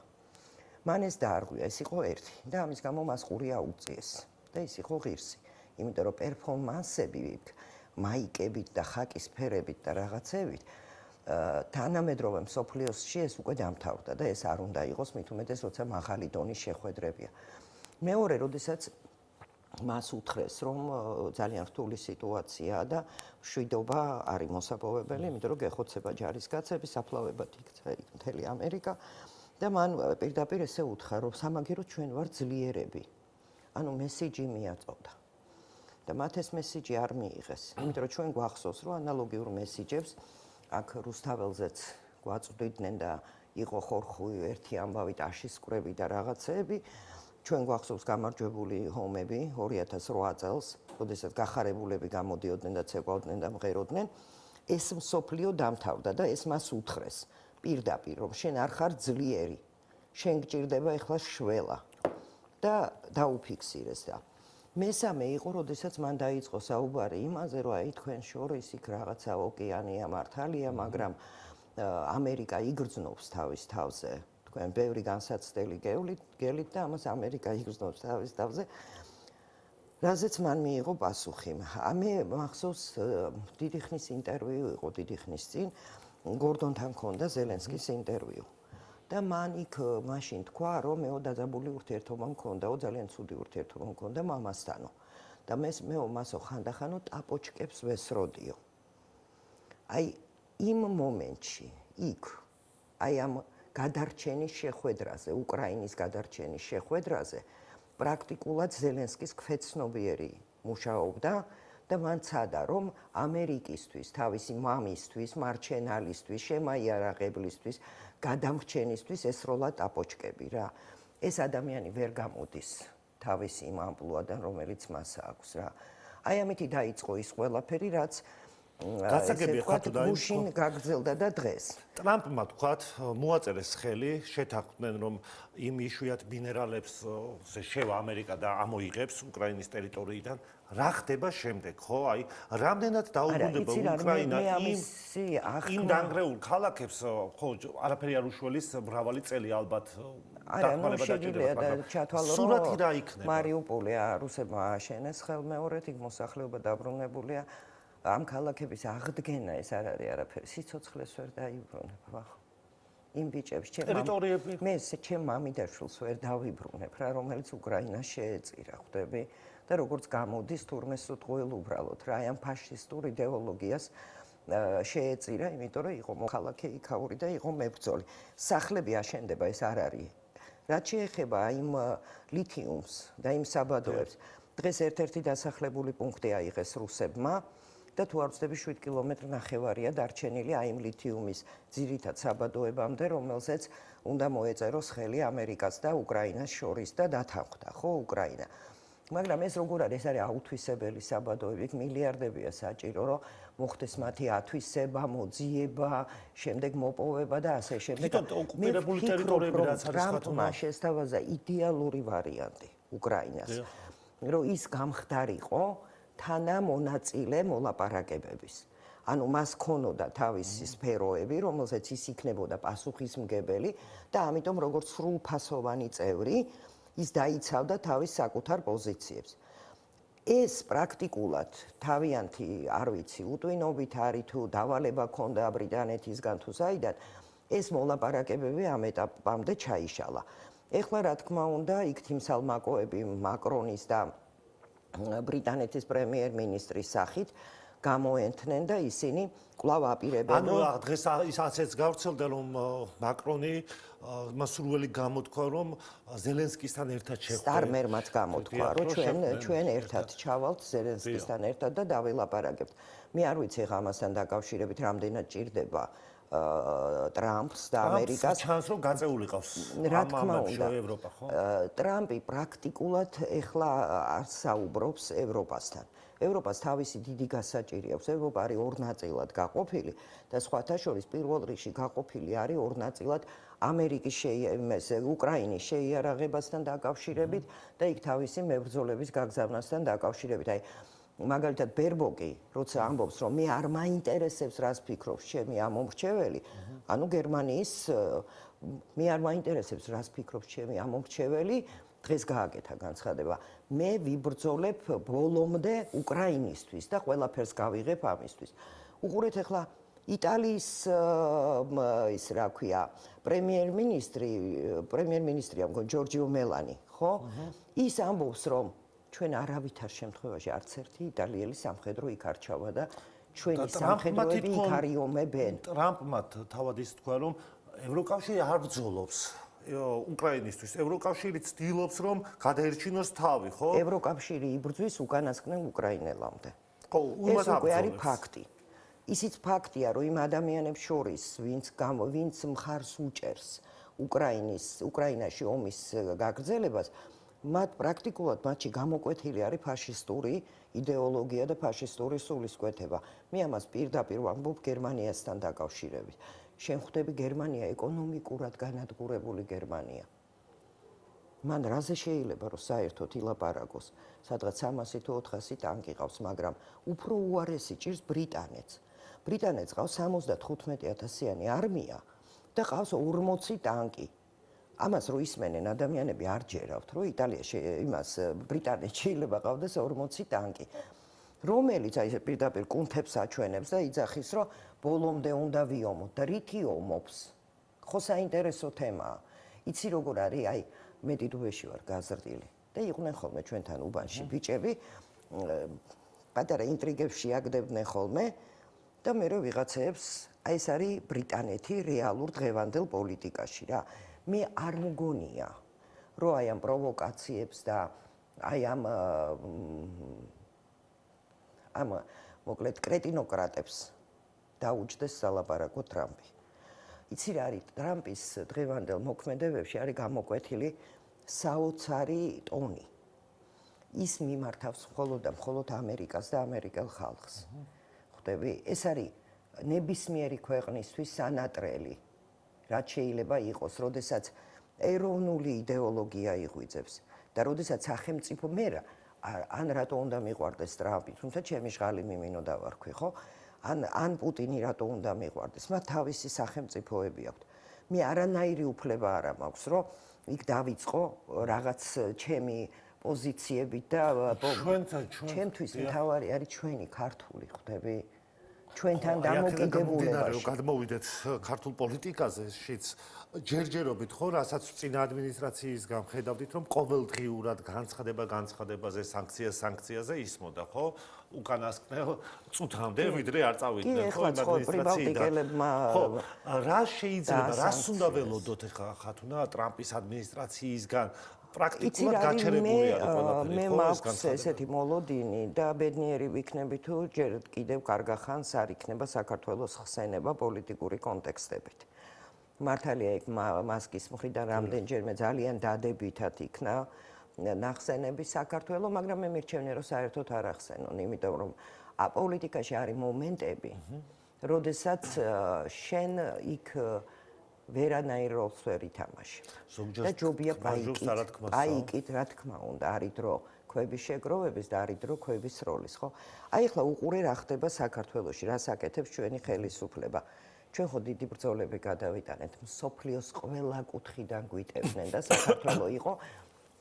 მან ეს დაარღვია, ეს იყო ერთი და ამის გამო მას ყური აუწიეს და ის იყო ღირსი. იმიტომ რომ პერფორმანსები მაიკებით და ხაკის ფერებით და რაღაცებით თანამედროვე მსოფლიოსში ეს უკვე დამთავრდა და ეს არ უნდა იყოს, მით უმეტეს, როცა მაღალი დონის შეხვედრებია. მეორე, როდესაც მას უთხრეს, რომ ძალიან რთული სიტუაციაა და მშვიდობა არის მოსაპოვებელი, იმიტომ რომ გეხოცება ჯარისკაცები, საფლავებად იქცა მთელი ამერიკა და მან პირდაპირ ესე უთხრა, რომ სამაგიეროდ ჩვენ ვართ ძლიერები. ანუ მესიჯი მიაწოდა. და მათ ეს მესიჯი არ მიიღეს, იმიტომ რომ ჩვენ გვახსოვს, რომ ანალოგიურ მესიჯებს აქ რუსთაველზეც გვაწვდიდნენ და იყო ხორხუი ერთი ამბავი ტაშისკვრები და რაღაცეები. ჩვენ გვახსოვს გამარჯვებული ომები 2008 წელს, როდესაც გახარებულები გამოდიოდნენ და ცეკვავდნენ და მღეროდნენ. ეს მსოფლიო დამთავრდა და ეს მას უთხრეს პირდაპირ, რომ შენ არ ხარ ძლიერი, შენ გჭირდება ეხლა შველა და დაუფიქსირეს და მესამე იყო, როდესაც მან დაიწყო საუბარი იმაზე, რომ აი თქვენ შორის იქ რაღაცა ოკეანეა მართალია, მაგრამ ამერიკა იგრძნობს თავის თავზე. თქვენ ბევრი განსაცდელი გელით და ამას ამერიკა იგრძნობს თავის თავზე. რაზეც მან მიიღო პასუხი. მე მახსოვს დიდი ხნის ინტერვიუ იყო დიდი ხნის წინ, გორდონთან ჰქონდა ზელენსკის ინტერვიუ. და მან იქ მაშინ თქვა, რომ მეო დაძაბული ურთიერთობა მქონდაო, ძალიან ცუდი ურთიერთობა მქონდა მამასთანო. და მეო მასო ხანდახანო ტაპოჩკებს ვესროდიო. აი იმ მომენტში, იქ, აი ამ გადარჩენის შეხვედრაზე, უკრაინის გადარჩენის შეხვედრაზე, პრაქტიკულად ზელენსკის ქვეცნობიერი მუშაობდა და მან ცადა, რომ ამერიკისთვის, თავისი მამისთვის, მარჩენალისთვის, შემაიარაღებლისთვის, გადამრჩენისთვის ესროლა ტაპოჩკები რა. ეს ადამიანი ვერ გამოდის თავის იმ ამპლუადან, რომელიც მას აქვს რა. აი ამითი დაიწყო ის ყველაფერი, რაც გასაგებია ხა თუ გუშინ გაგრძელდა და დღეს. ტრამპმა თქვათ, მოაწერეს ხელი, შეთანხმდნენ, რომ იმ იშვიათ მინერალებს შევა ამერიკა და ამოიღებს უკრაინის ტერიტორიიდან. რა ხდება შემდეგ, ხო? აი, რამდენად დაუბრუნდება უკრაინა იმ დანგრეულ ქალაქებს, ხო, არაფერი არ უშველის მრავალი წელი ალბათ დახმარება დაჭირდება. სურათი რა იქნება? მარიუპოლი რუსებმა ააშენეს ხელმეორედ, იქ მოსახლეობა დაბრუნებულია. ამ ქალაქების აღდგენა ეს არ არის არაფერი, სიცოცხლეს ვერ დაიბრუნება. იმ ბიჭებს ჩემ მამიდაშვილს ვერ დავიბრუნებ რა, რომელიც უკრაინას შეეწირა, ხვდები? და როგორც გამოდის თურმე სიტყველ უბრალოდ რა, ამ ფაშისტურ იდეოლოგიას შეეწირა, იმიტომ რომ იყო მოქალაქე იქაური და იყო მებრძოლი. სახლები აშენდება, ეს არ არის. რაც შეეხება იმ ლითიუმს და იმ საბადოებს, დღეს ერთ-ერთი დასახლებული პუნქტი აიღეს რუსებმა. და თუ არ ვცდები 7 კილომეტრი ნახევარია დარჩენილი აი იმ ლითიუმის ძირითად საბადოებამდე, რომელზეც უნდა მოეწეროს ხელი ამერიკას და უკრაინას შორის და დათანხმდა, ხო, უკრაინა. მაგრამ ეს როგორ არის? ეს არის აუთვისებელი საბადოები, მილიარდებია საჭირო, რომ მოხდეს მათი ათვისება, მოძიება, შემდეგ მოპოვება და ასე შემდეგ. ოკუპირებული ტერიტორიები რაც არის ტრამპმა შესთავაზა იდეალური ვარიანტი უკრაინას, რომ ის გამხდარიყო თანამონაწილე მოლაპარაკებების. ანუ მას ქონოდა თავისი სფეროები, რომელზეც ის იქნებოდა პასუხისმგებელი და ამიტომ როგორც სრულფასოვანი წევრი, ის დაიცავდა თავის საკუთარ პოზიციებს. ეს პრაქტიკულად თავიანთი, არ ვიცი, უტვინობით არის თუ დავალება ქონდა ბრიტანეთისგან თუ საიდან, ეს მოლაპარაკებები ამ ეტაპამდე ჩაიშალა. ეხლა რა თქმა უნდა, იქ თიმსალმაკოები მაკრონის და ბრიტანეთის პრემიერ-მინისტრის სახით გამოენთნენ და ისინი კვლავ აპირებენ. ანუ დღეს ისაცაც გავრცელდა, რომ მაკრონი მას სრული გამოთქვა, რომ ზელენსკისთან ერთად შეხვდა. სტარმერმაც გამოთქვა, რომ ჩვენ ერთად ჩავალთ ზელენსკისთან ერთად და დავილაპარაკებთ. მე არ ვიცი ხა ამასთან დაკავშირებით რამდენად ჭირდება ტრამპს და ამერიკას. ჩანს რომ გაწეული ყავს რა თქმა უნდა, ევროპა, ხო? ტრამპი პრაქტიკულად ეხლა არ საუბრობს ევროპასთან. ევროპას თავისი დიდი გასაჭირი აქვს. ევროპა არის ორ ნაწილად გაყოფილი და სხვათა შორის პირველ რიგში გაყოფილი არის ორ ნაწილად ამერიკის უკრაინის შეიარაღებასთან დაკავშირებით და იქ თავისი მებრძოლების გაგზავნასთან დაკავშირებით. აი მაგალითად ბერბოკი, როცა ამბობს, რომ მე არ მაინტერესებს რას ფიქრობს ჩემი ამომრჩეველი, ანუ გერმანიის მე არ მაინტერესებს რას ფიქრობს ჩემი ამომრჩეველი, დღეს გააკეთა განცხადება. მე ვიბრძოლებ ბოლომდე უკრაინისთვის და ყველაფერს გავიღებ ამისთვის. უყურეთ ახლა იტალიის ის რა ქვია, პრემიერ-მინისტრია მგონი ჯორჯიო მელანი, ხო? ის ამბობს, რომ ჩვენ არავითარ შემთხვევაში არც ერთი იტალიელი სამხედრო იქ არ ჩავა და ჩვენი სამხედროები იქ არიომებენ. ტრამპმა თავად ის თქვა, რომ ევროკავშირი არ ბრძოლობს უკრაინისთვის. ევროკავშირი ცდილობს, რომ გადაერჩინოს თავი, ხო? ევროკავშირი იბრძვის უკანასკნელ უკრაინელამდე. ხო, ეს უკვე არის ფაქტი. ისიც ფაქტია, რომ იმ ადამიანებს შორის, ვინც მხარს უჭერს უკრაინაში ომის გაგრძელებას, მათ პრაქტიკულად მათში გამოკვეთილი არის ფაშისტური იდეოლოგია და ფაშისტური სულისკვეთება. მე ამას პირდაპირ ვამბობ გერმანიასთან დაკავშირებით. შენ ხვდები გერმანია ეკონომიკურად განადგურებული გერმანია. მან რაზე შეიძლება რომ საერთოდ ილაპარაკოს, სადღაც 300 თუ 400 ტანკი ყავს, მაგრამ უფრო უარესი ჭირს ბრიტანეთს. ბრიტანეთს ყავს 75,000-იანი არმია და ყავს 40 ტანკი. ამას რო ისმენენ ადამიანები არ ჯერავთ, რომ იტალიაში ბრიტანეთს შეიძლება ყავდეს 40 ტანკი. რომელიც აი პირდაპირ კუნთებს აჩვენებს და იძახის, რომ ბოლომდე უნდა ვიომოთ და რითი ომობს. ხო საინტერესო თემაა. იცი როგორ არის, აი მე დიდუბეში ვარ გაზრდილი და იყვნენ ხოლმე ჩვენთან უბანში ბიჭები, პატარა ინტრიგებს შეაგდებდნენ ხოლმე და მე რო ვიღაცებს, აი ეს არის ბრიტანეთი რეალურ დღევანდელ პოლიტიკაში რა. მე არ მგონია, რომ აი ამ პროვოკაციებს და აი ამ მოკლედ კრეტინოკრატებს დაუჯდეს სალაპარაკო ტრამპი. იცი რა არის ტრამპის დღევანდელ მოქმედებებში არის გამოკვეთილი საოცარი ტონი. ის მიმართავს მხოლოდ და მხოლოდ ამერიკას და ამერიკელ ხალხს. ხვდები, ეს არის ნებისმიერი ქვეყნისთვის სანატრელი. რაც შეიძლება იყოს, როდესაც ეროვნული იდეოლოგია იღვიძებს და როდესაც სახელმწიფო მე ან რატო უნდა მიყვარდეს ტრამპი, თუმცა ჩემი ჟღალი მიმინო დავარქვი, ხო? ან პუტინი რატო უნდა მიყვარდეს, მათ თავისი სახელმწიფოები აქვთ. მე არანაირი უფლება არ მაქვს, რომ იქ დავიწყო რაღაც ჩემი პოზიციებით და ჩვენთვის მთავარი არის ჩვენი ქართული, ხვდები? ჩვენთან დამოკიდებულებაში. გადმოვიდეთ ქართულ პოლიტიკაზე, შიც ჯერჯერობით ხო, რასაც წინა ადმინისტრაციისგან ხედავდით, რომ ყოველდღიურად განცხადებაზე, სანქციაზე ისმოდა, ხო? უკანასკნელ წუთამდე, ვიდრე არ წავიდნენ, ხო, ადმინისტრაციიდან. ხო, რა შეიძლება, რას უნდა ველოდოთ ახლა ხათუნა ტრამპის ადმინისტრაციისგან? პრაქტიკულად გაჩერებული არის ყველაფერი, მე მაქვს ესეთი მოლოდინი და ბედნიერი ვიქნები თუ ჯერ კიდევ კარგა ხანს არ იქნება საქართველოს ხსენება პოლიტიკური კონტექსტებით. მართალია იქ მასკის მხრიდან რამდენჯერმე ძალიან დადებითად იქნა ნახსენები საქართველოს, მაგრამ მე მირჩევნია რომ საერთოდ არ ახსენონ, იმიტომ რომ პოლიტიკაში არის მომენტები, როდესაც შენ იქ ვერანაირ როლს ვერ ითამაში. და ჯობია პაიკით, რა თქმა უნდა, არის დრო ქვების შეგროვების და არის დრო ქვების როლის, ხო? აი ახლა უყურე რა ხდება საქართველოში, რას აკეთებს ჩვენი ხელისუფლება. ჩვენ ხო დიდი ბრძოლები გადავიტანეთ, მსოფლიოს ყველა კუთხიდან გვიტევდნენ და საქართველო იყო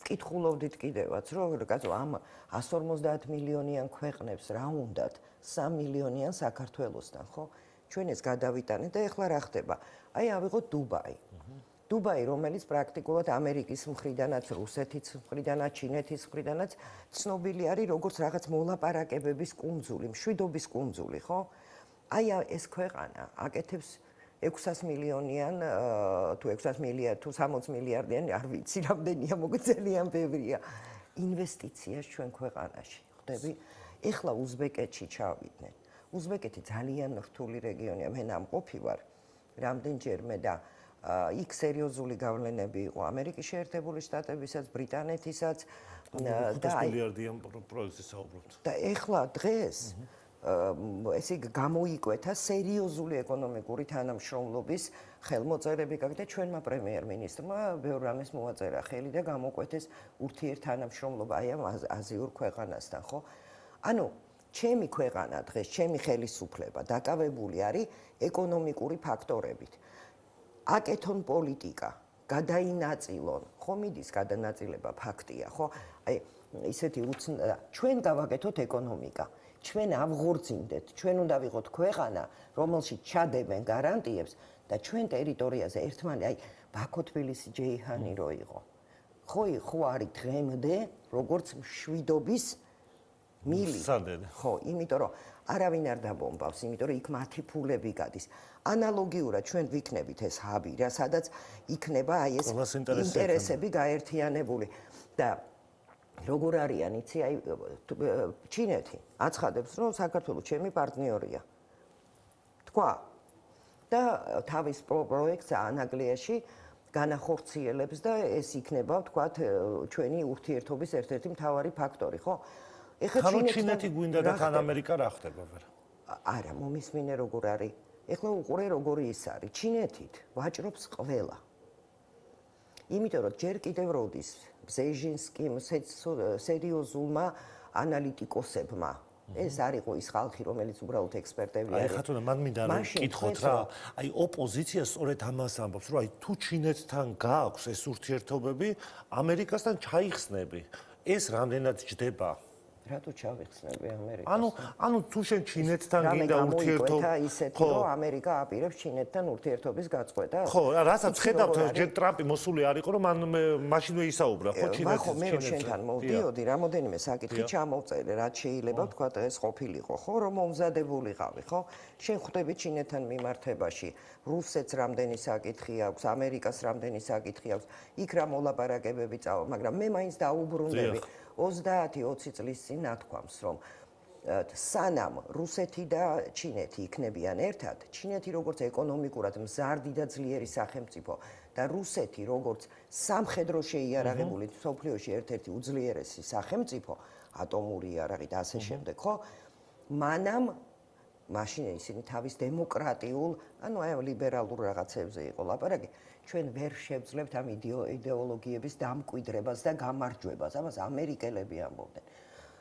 ვკითხულობდით კიდევაც, რომ ამ 150 მილიონიან ქვეყნებს რა უნდათ 3 მილიონიან საქართველოსთან, ხო? ჩვენ ეს გადავიტანეთ და ახლა რა ხდება? აი ავიღოთ დუბაი. დუბაი, რომელიც პრაქტიკულად ამერიკის მხრიდანაც, რუსეთის მხრიდანაც, ჩინეთის მხრიდანაც ცნობილი არის როგორც რაღაც მოლაპარაკებების კუნძული, მშვიდობის კუნძული, ხო? აი ეს ქვეყანა აკეთებს 600 მილიონიან თუ 600 მილიარდ თუ 60 მილიარდიან, არ ვიცი რამდენია, მოგძალიან ბევრია ინვესტიციას ჩვენ ქვეყანაში, ხვდები? ეხლა უზბეკეთში ჩავიდნენ. უზბეკეთი ძალიან რთული რეგიონია, მე ნამყოფი ვარ. რამდენჯერმე და იქ სერიოზული გავლენები იყო ამერიკის შეერთებული შტატებისაც, ბრიტანეთისაც და 5 მილიარდიან პროექტზე საუბრობთ. და ეხლა დღეს ესე იგი გამოიკვეთა სერიოზული ეკონომიკური თანამშრომლობის ხელმოწერები გაკეთდა ჩვენმა პრემიერ-მინისტრმა ბევრ რამეს მოაწერა ხელი და გამოკვეთეს ურთიერთთანამშრომლობა აი ამ აზიურ ქვეყანასთან, ხო? ანუ ჩემი ქვეყანა დღეს, ჩემი ხელისუფლება დაკავებული არის ეკონომიკური ფაქტორებით. აკეთონ პოლიტიკა, გადაინაწილონ, ხო მიდის გადანაწილება ფაქტია, ხო? აი ისეთი ჩვენ გავაკეთოთ ეკონომიკა. ჩვენ ავღურწინდეთ, ჩვენ უნდა ვიყოთ ქვეყანა, რომელშიც ჩადებენ გარანტიებს და ჩვენ ტერიტორიაზე ერთმანეთს, აი ბაქო-თბილისი ჯეიჰანი რო იყო. ხო არის დღემდე როგორც მშვიდობის მილი. ხო, იმიტომ რომ არავინ არ დაბომბავს, იმიტომ რომ იქ მათი ფულები გადის. ანალოგიურად ჩვენ ვიქნებით ეს ჰაბი, რა, სადაც იქნება აი ეს ინტერესები გაერთიანებული და როგორ არიან, იცი, აი ჩინეთი აცხადებს, რომ საქართველოს ჩემი პარტნიორია. თქვა და თავის პროექტს ანგლიაში განახორციელებს და ეს იქნება, ვთქვათ, ჩვენი ურთიერთობის ერთ-ერთი მთავარი ფაქტორი, ხო? ეხლა ჩინეთი გვინდა და თან ამერიკა რა ხდება ვერა? არა, მომისმინე როგორ არის. ეხლა უყურე როგორი ის არის. ჩინეთით ვაჭრობს ყველა. იმიტომ რომ ჯერ კიდევ როდის ბზეჟინსკიმ სერიოზულმა ანალიტიკოსებმა ეს არისო ის ხალხი რომელიც უბრალოდ ექსპერტები არის. აი ხათუნა მან მინდა რომ კითხოთ რა, აი ოპოზიცია სწორედ ამას ამბობს, რომ აი თუ ჩინეთთან გააქვს ეს ურთიერთობები, ამერიკასთან ჩაიხსნები. ეს რამდენად ჯდება? რატო ჩავიხსნები ამერიკას? ანუ თუ შენ ჩინეთთან გინდა ურთიერთობა, ხო, ამერიკა აპირებს ჩინეთთან ურთიერთობის გაწყვეტას? ხო, რასაც ხედავთ, ჯერ ტრამპი მოსული არ იყო, რომ მან მაშინვე ისაუბრა, ხო, ჩინეთთან. ხო, მე შენთან მოვდიოდი, რამოდენიმე საკითხი ჩამოვწერე, რაც შეიძლება თქვა ეს ყოფილიყო, ხო, რომ მომზადებულიყავი, ხო? შენ ხვდები ჩინეთთან მიმართებაში, რუსეთს რამდენი საკითხი აქვს, ამერიკას რამდენი საკითხი აქვს, იქ რა მოლაპარაკებები წავა, მაგრამ მე მაინც დაუბრუნდები 30-20 წლის წინ ნათქვამს, რომ სანამ რუსეთი და ჩინეთი იქნებიან ერთად, ჩინეთი როგორც ეკონომიკურად მზარდი და ძლიერი სახელმწიფო და რუსეთი როგორც სამხედრო შეიარაღებული მსოფლიოში ერთ-ერთი უძლიერესი სახელმწიფო, ატომური იარაღით და ასე შემდეგ, ხო? მანამ მაშინ ისინი თავის დემოკრატიულ, ანუ აი ლიბერალურ რაღაცებზე იყო ლაპარაკი. ჩვენ ვერ შევძლებთ ამ იდეოლოგიების დამკვიდრებას და გამარჯვებას. ამას ამერიკელები ამბობდნენ.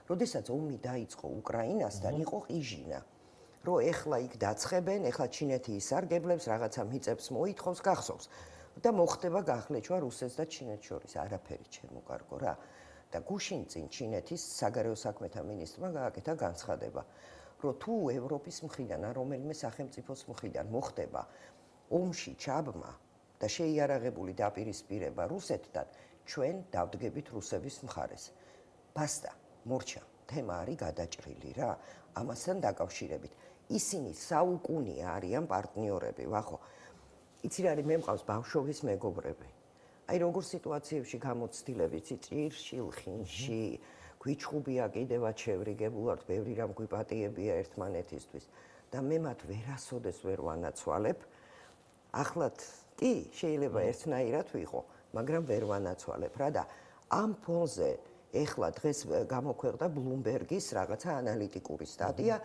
როდესაც ომი დაიწყო უკრაინასთან, იყო ყიჟინა, რომ ეხლა იქ დაცხებენ, ეხლა ჩინეთი ისარგებლებს, რაღაცა მიწებს მოითხოვს, გახსოვს და მოხდება გახლეჩვა რუსეთს და ჩინეთს შორის. არაფერი ჩემო კარგო რა. და გუშინ წინ ჩინეთის საგარეო საქმეთა მინისტრმა გააკეთა განცხადება, რომ თუ ევროპის მხრიდან ან რომელიმე სახელმწიფოს მხრიდან მოხდება ომში ჩაბმა და შეიარაღებული დაპირისპირება რუსეთთან, ჩვენ დავდგებით რუსების მხარეს. ბასტა, მორჩა, თემა არის გადაჭრილი რა. ამასთან დაკავშირებით ისინი საუკუნია არიან პარტნიორები, ვახო. იცი რა არის, მე მყავს ბავშვობის მეგობრები. აი როგორ სიტუაციებში გამოცდილები, იცი, ჭირში, ლხინში, გვიჩხუბია კიდევაც შევრიგებულად, ბევრი რამ გვიპატიებია ერთმანეთისთვის და მე მათ ვერასოდეს ვერ ვანაცვალებ. ახლად კი, შეიძლება ერთნაირად ვიყო, მაგრამ ვერ ვანაცვალებ რა და ამ ფონზე ეხლა დღეს გამოქვეყნდა ბლუმბერგის რაღაცა ანალიტიკური სტატია,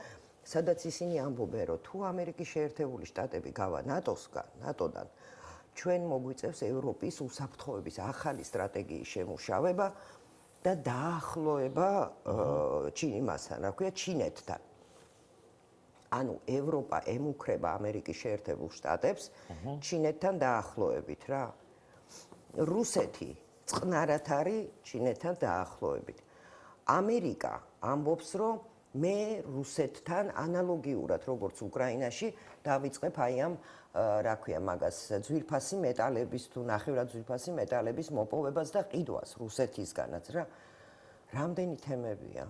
სადაც ისინი ამბობენ, რომ თუ ამერიკის შეერთებული შტატები გავა ნატოდან, ჩვენ მოგვიწევს ევროპის უსაფრთხოების ახალი სტრატეგიის შემუშავება და დაახლოება იმასთან, რა ქვია, ჩინეთთან. ანუ ევროპა ემუქრება ამერიკის შეერთებულ შტატებს ჩინეთთან დაახლოებით რა. რუსეთი წყნარად არის ჩინეთთან დაახლოებით. ამერიკა ამბობს, რომ მე რუსეთთან ანალოგიურად როგორც უკრაინაში დავიწყებ აი ამ რა ქვია მაგას ძვირფასი მეტალების თუ ნახევრად ძვირფასი მეტალების მოპოვებას და ყიდვას რუსეთისგანაც რა. რამდენი თემებია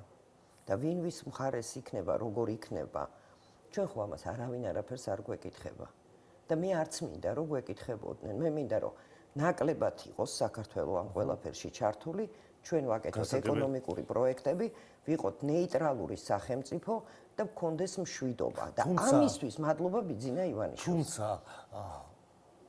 და ვინ ვის მხარეს იქნება, როგორ იქნება. ჩვენ ხო ამას არავინ არაფერს არ გვეკითხება. და მე არც მინდა რომ გვეკითხებოდნენ. მე მინდა რომ ნაკლებად იყოს საქართველოს ამ ყველაფერში ჩართული, ჩვენ ვაკეთოთ ეკონომიკური პროექტები, ვიყოთ ნეიტრალური სახელმწიფო და გქონდეს მშვიდობა და ამისთვის მადლობა ბიძინა ივანიშვილს. თუმცა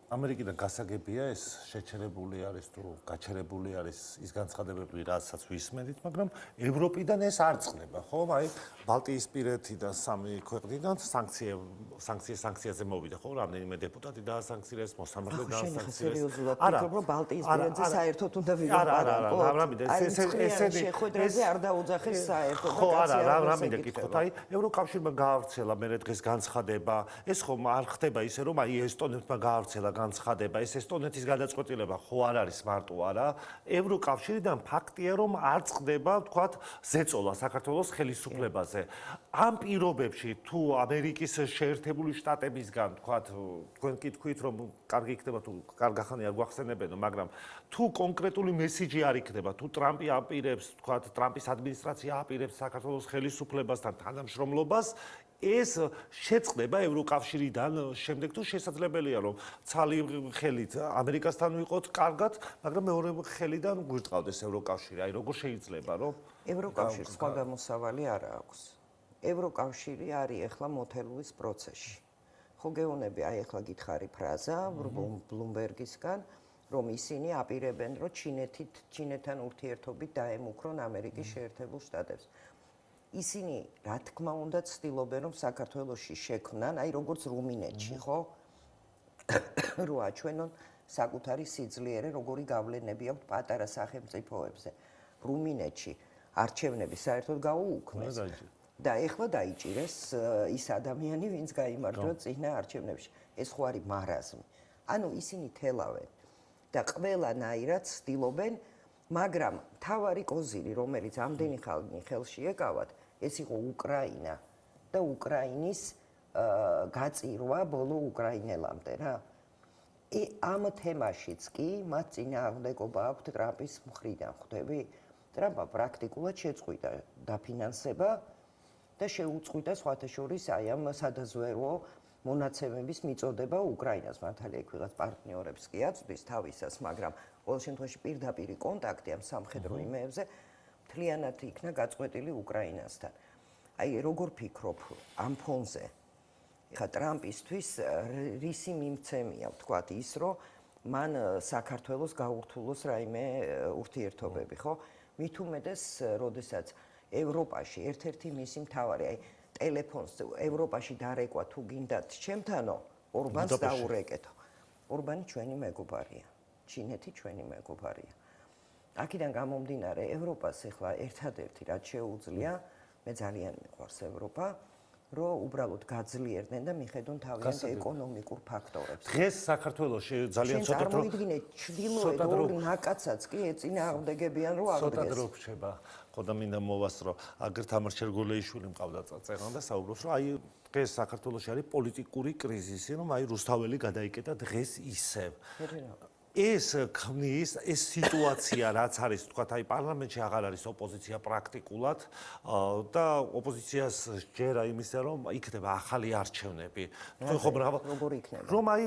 ამერიკიდან გასაგებია ეს შეჩერებული არის თუ გაჩერებული არის ის განცხადებები, რასაც ვისმენთ, მაგრამ ევროპიდან ეს არ წყდება, ხო? აი ბალტიისპირეთიდან სამი ქვეყნიდან სანქციაზე მოვიდა, ხო? რამდენიმე დეპუტატი დაასანქცირეს, მოსამართლე დაასანქცირეს. სერიოზულად ვფიქრობ, რომ ბალტიისპირეთზე საერთოდ უნდა ვილაპარაკოთ. ესენი შეხვედრაზე არ დაუძახეს საერთოდ და ხო, არა, რა მინდა გითხოთ, აი ევროკავშირმა გაავრცელა მერე დღეს განცხადება, ეს ხომ არ ხდება ისე რომ აი ესტონეთმა გაავრცელა განცხადება, ეს ესტონეთის გადაწყვეტილება ხო არ არის მარტო არა, ევროკავშირიდან ფაქტია რომ არ წყდება, ვთქვათ, ზეწოლა საქართველოს ხელისუფლებაზე. ამ პირობებში თუ ამერიკის შეერთებული შტატებისგან, ვთქვათ, თქვენ კითხვით რომ კარგი იქნება თუ კარგახანი არ გვახსენებენო, მაგრამ თუ კონკრეტული მესიჯი არ იქნება, თუ ტრამპი აპირებს, ვთქვათ, ტრამპის ადმინისტრაცია აპირებს საქართველოს ხელისუფლებასთან თანამშრომლობას, ეს შეწყდება ევროკავშირიდან შემდეგ თუ შესაძლებელია რომ ცალი ხელით ამერიკასთან ვიყოთ კარგად, მაგრამ მეორე ხელიდან გვირწყავდეს ევროკავშირი. აი როგორ შეიძლება რომ ევროკავშირს სხვა გამოსავალი არ აქვს. ევროკავშირი არის ახლა მოთელვის პროცესში. ხო გეუბნები, აი ახლა გითხარი ფრაზა ბლუმბერგისგან, რომ ისინი აპირებენ, რომ ჩინეთთან ურთიერთობით დაემუქრონ ამერიკის შეერთებულ შტატებს. ისინი რა თქმა უნდა ცდილობენ რომ საქართველოში შექმნან, აი როგორც რუმინეთში, ხო? რო აჩვენონ საკუთარი სიძლიერე, როგორი გავლენები აქვს პატარა სახელმწიფოებზე. რუმინეთში არჩევნები საერთოდ გაუუქმეს და ეხლა დაიჭირეს ის ადამიანი, ვინც გაიმარჯვა წინა არჩევნებში. ეს ხო არის მარაზმი. ანუ ისინი თელავენ და ყველანაირად ცდილობენ, მაგრამ თავარი კოზირი, რომელიც ამდენი ხანი ხელში ეკავათ, ეს იყო უკრაინა და უკრაინის გაწირვა ბოლო უკრაინელამდე რა. ამ თემაშიც კი მათ წინააღმდეგობა აქვთ ტრამპის მხრიდან, ხვდები? ტრამპა პრაქტიკულად შეწყვიტა დაფინანსება და შეუწყვიტა სხვათა შორის აი ამ სადაზვერვო მონაცემების მიწოდება უკრაინას. მართალია იქ ვიღაც პარტნიორებს კი აწვდის თავისას, მაგრამ ყოველ შემთხვევაში პირდაპირი კონტაქტი ამ სამხედრო იმეებზე მთლიანად იქნა გაწყვეტილი უკრაინასთან. აი როგორ ფიქრობ ამ ფონზე? ხა ტრამპისთვის რისი მიმცემია, ვთქვათ, ის რომ მან საქართველოს გაურთულოს რაიმე ურთიერთობები, ხო? მით უმეტეს, როდესაც ევროპაში ერთ-ერთი მისი მთავარი, აი ტელეფონს ევროპაში დარეკვა თუ გინდათ ჩემთანო, ორბანს დაურეკეთო. ორბანი ჩვენი მეგობარია, ჩინეთი ჩვენი მეგობარია. აქედან გამომდინარე, ევროპას ახლა ერთადერთი რაც შეუძლია, მე ძალიან მიყვარს ევროპა, რომ უბრალოდ გაძლიერდნენ და მიხედონ თავიანთ ეკონომიკურ ფაქტორებს. დღეს საქართველოში ძალიან ცოტა დრო წარმოიდგინე, ჩრდილოეთ ორი ნაკაცაც კი ეწინააღმდეგებიან, რომ აღდგეს. ცოტა დრო რჩება. ხო და მინდა მოვასწრო, აგერ თამარ ჩერგოლეიშვილი მყავდა წერან და საუბრობს, რომ აი დღეს საქართველოში არის პოლიტიკური კრიზისი, რომ აი რუსთაველი გადაიკეტა დღეს ისევ. ეს ქმნის ეს სიტუაცია რაც არის თქვათ აი პარლამენტში აღარ არის ოპოზიცია პრაქტიკულად და ოპოზიციას ჯერა იმისა რომ იქნება ახალი არჩევნები თქვენ ხო როგორ იქნება რომ აი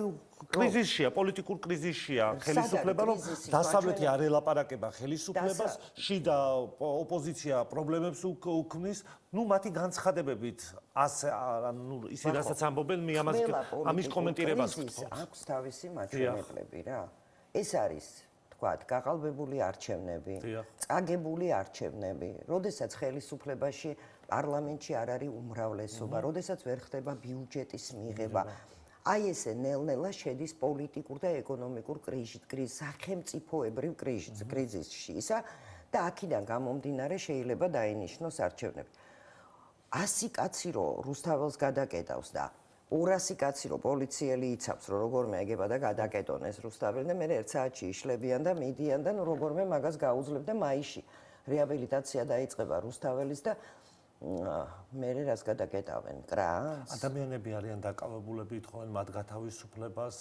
კრიზისშია პოლიტიკურ კრიზისშია ხელისუფლება რომ დასავლეთი არ ელაპარაკება ხელისუფლებას შიდა ოპოზიცია პრობლემებს უქმნის ნუ მათი განცხადებებით ასე ნუ ისე რასაც ამბობენ მე ამის კომენტირებას ვთქვი აქვს თავისი მაჩვენებლები რა ეს არის, თქვათ, გაყალბებული არჩევნები, წაგებული არჩევნები, როდესაც ხელისუფლებაში, პარლამენტში არ არის უმრავლესობა, როდესაც ვერ ხდება ბიუჯეტის მიღება. აი ესე ნელ-ნელა შედის პოლიტიკურ და ეკონომიკურ კრიზისში, სახელმწიფოებრივ კრიზისში, ისა და აქედან გამომდინარე შეიძლება დაინიშნოს არჩევნები. 100 კაცი რო რუსთაველს გადაკეტავს და 200 კაცი რო პოლიციელი იცავს რომ როგორმე ეგება და გადაკეტონეს რუსთაველი და მე ერთ საათში იშლებიან და მიდიან და ნუ როგორმე მაგას გაუძლებ და მაისში რეაბილიტაცია დაიწყება რუსთაველის და მე რას გადაკეტავენ კრანს ადამიანები არიან დაკავებულები თხოვენ მათ გათავისუფლებას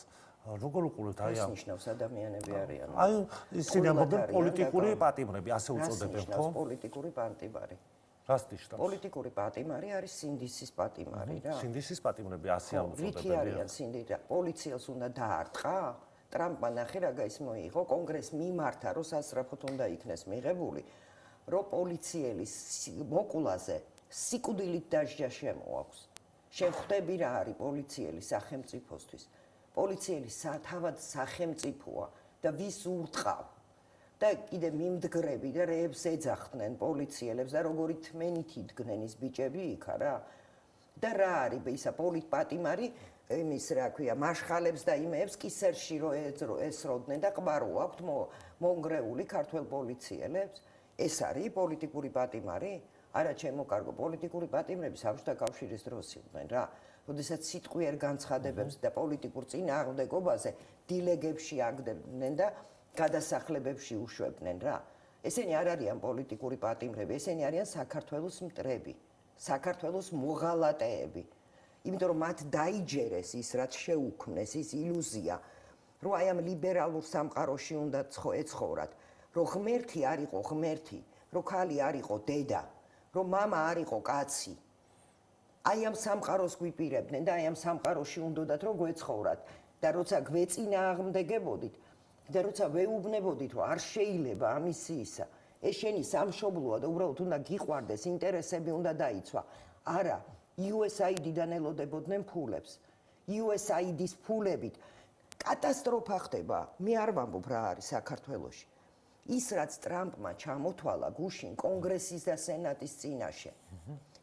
როგორ უყურებთ აი ამ ნიშნავს ადამიანები არიან აი ისინი ამბობენ პოლიტიკური პატიმრები ასე უწოდებენ ხო პოლიტიკური პატიმარი რას ნიშნავს? პოლიტიკური პატიმარი არის სინდისის პატიმარი რა. სინდისის პატიმრები ასე ამბობენ. რითი არიან სინდისი? პოლიციელს უნდა დაარტყა? ტრამპმა ნახე რა გაის მოიღო, კონგრესს მიმართა, რომ სასწრაფოდ უნდა იქნეს მიღებული, რომ პოლიციელის მოკვლაზე სიკვდილით დასჯა შემოაქვს. შენ ხვდები რა არის პოლიციელი სახელმწიფოსთვის? პოლიციელი თავად სახელმწიფოა და ვის ურტყავ? და კიდე მიმდგრები და რეებს ეძახდნენ პოლიციელებს და როგორი თმენით იდგნენ ის ბიჭები იქა რა. და რა არის ისა პოლიტპატიმარი იმის რა ქვია მაშხალებს და იმეებს კისერში რო ესროდნენ და ყბარო აქვთ მონგრეული ქართველ პოლიციელებს. ეს არის პოლიტიკური პატიმარი? არა ჩემო კარგო, პოლიტიკური პატიმრები საბჭოთა კავშირის დროს იყვნენ რა. როდესაც სიტყვიერ განცხადებებს და პოლიტიკურ წინააღმდეგობაზე დილეგებში აგდებდნენ და გადასახლებებში უშვებდნენ რა. ესენი არ არიან პოლიტიკური პატიმრები, ესენი არიან საქართველოს მტრები, საქართველოს მოღალატეები. იმიტომ რომ მათ დაიჯერეს ის რაც შეუქმნეს, ის ილუზია, რომ აი ამ ლიბერალურ სამყაროში უნდა ეცხოვრათ, რომ ღმერთი არ იყო ღმერთი, რომ ქალი არ იყო დედა, რომ მამა არ იყო კაცი. აი ამ სამყაროს გვიპირებდნენ და აი ამ სამყაროში უნდათ რომ გვეცხოვრათ და როცა გვეწინააღმდეგებოდით და როცა ვეუბნებოდით რომ არ შეიძლება ამისი ისა, ეს შენი სამშობლოა და უბრალოდ უნდა გიყვარდეს, ინტერესები უნდა დაიცვა. არა, USAID-დან ელოდებოდნენ ფულებს. USAID-ის ფულებით კატასტროფა ხდება. მე არ ვამბობ რა არის საქართველოში. ის რაც ტრამპმა ჩამოთვალა გუშინ კონგრესის და სენატის წინაშე.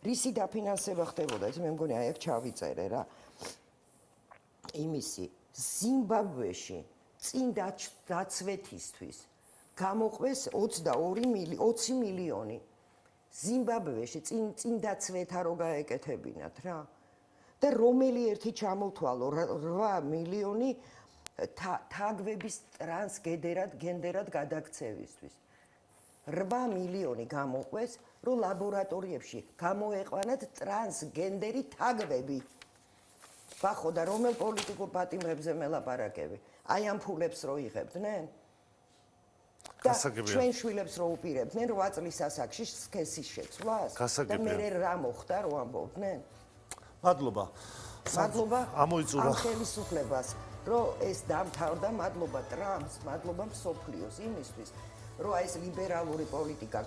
რისი დაფინანსება ხდებოდა, ეს მე მგონი აი აქ ჩავიწერე რა. იმისი ზიმბაბვეში წინ დაცვეთისთვის გამოყვეს 20 მილიონი. ზიმბაბვეში წინ დაცვეთა რო გაეკეთებინათ რა. და რომელი ერთი ჩამოთვალო 8 მილიონი თაგვების ტრანსგენდერად გადაქცევისთვის. 8 მილიონი გამოყვეს, რომ ლაბორატორიებში გამოეყვანათ ტრანსგენდერი თაგვები. ბახო და რომელ პოლიტიკურ პატიმრებზე მელაპარაკები? აი ამ ფულებს რო იღებდნენ? და ჩვენ შვილებს რო უპირებდნენ 8 წლის ასაკში სქესის შეცვლას და მე რა მოხდა რო ამბობდნენ? მადლობა. მადლობა ამოიწურა ამ ხელისუფლებას, რომ ეს დამთავრდა, მადლობა ტრამპს, მადლობა მსოფლიოს იმისთვის, რომ ეს ლიბერალური პოლიტიკა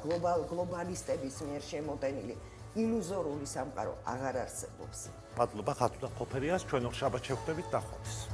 გლობალისტების მიერ შემოტენილი ილუზორული სამყარო აღარ არსებობს. მადლობა ხათუნა ყოფერიას, ჩვენ შაბათ შევხვდებით ნახვამდის.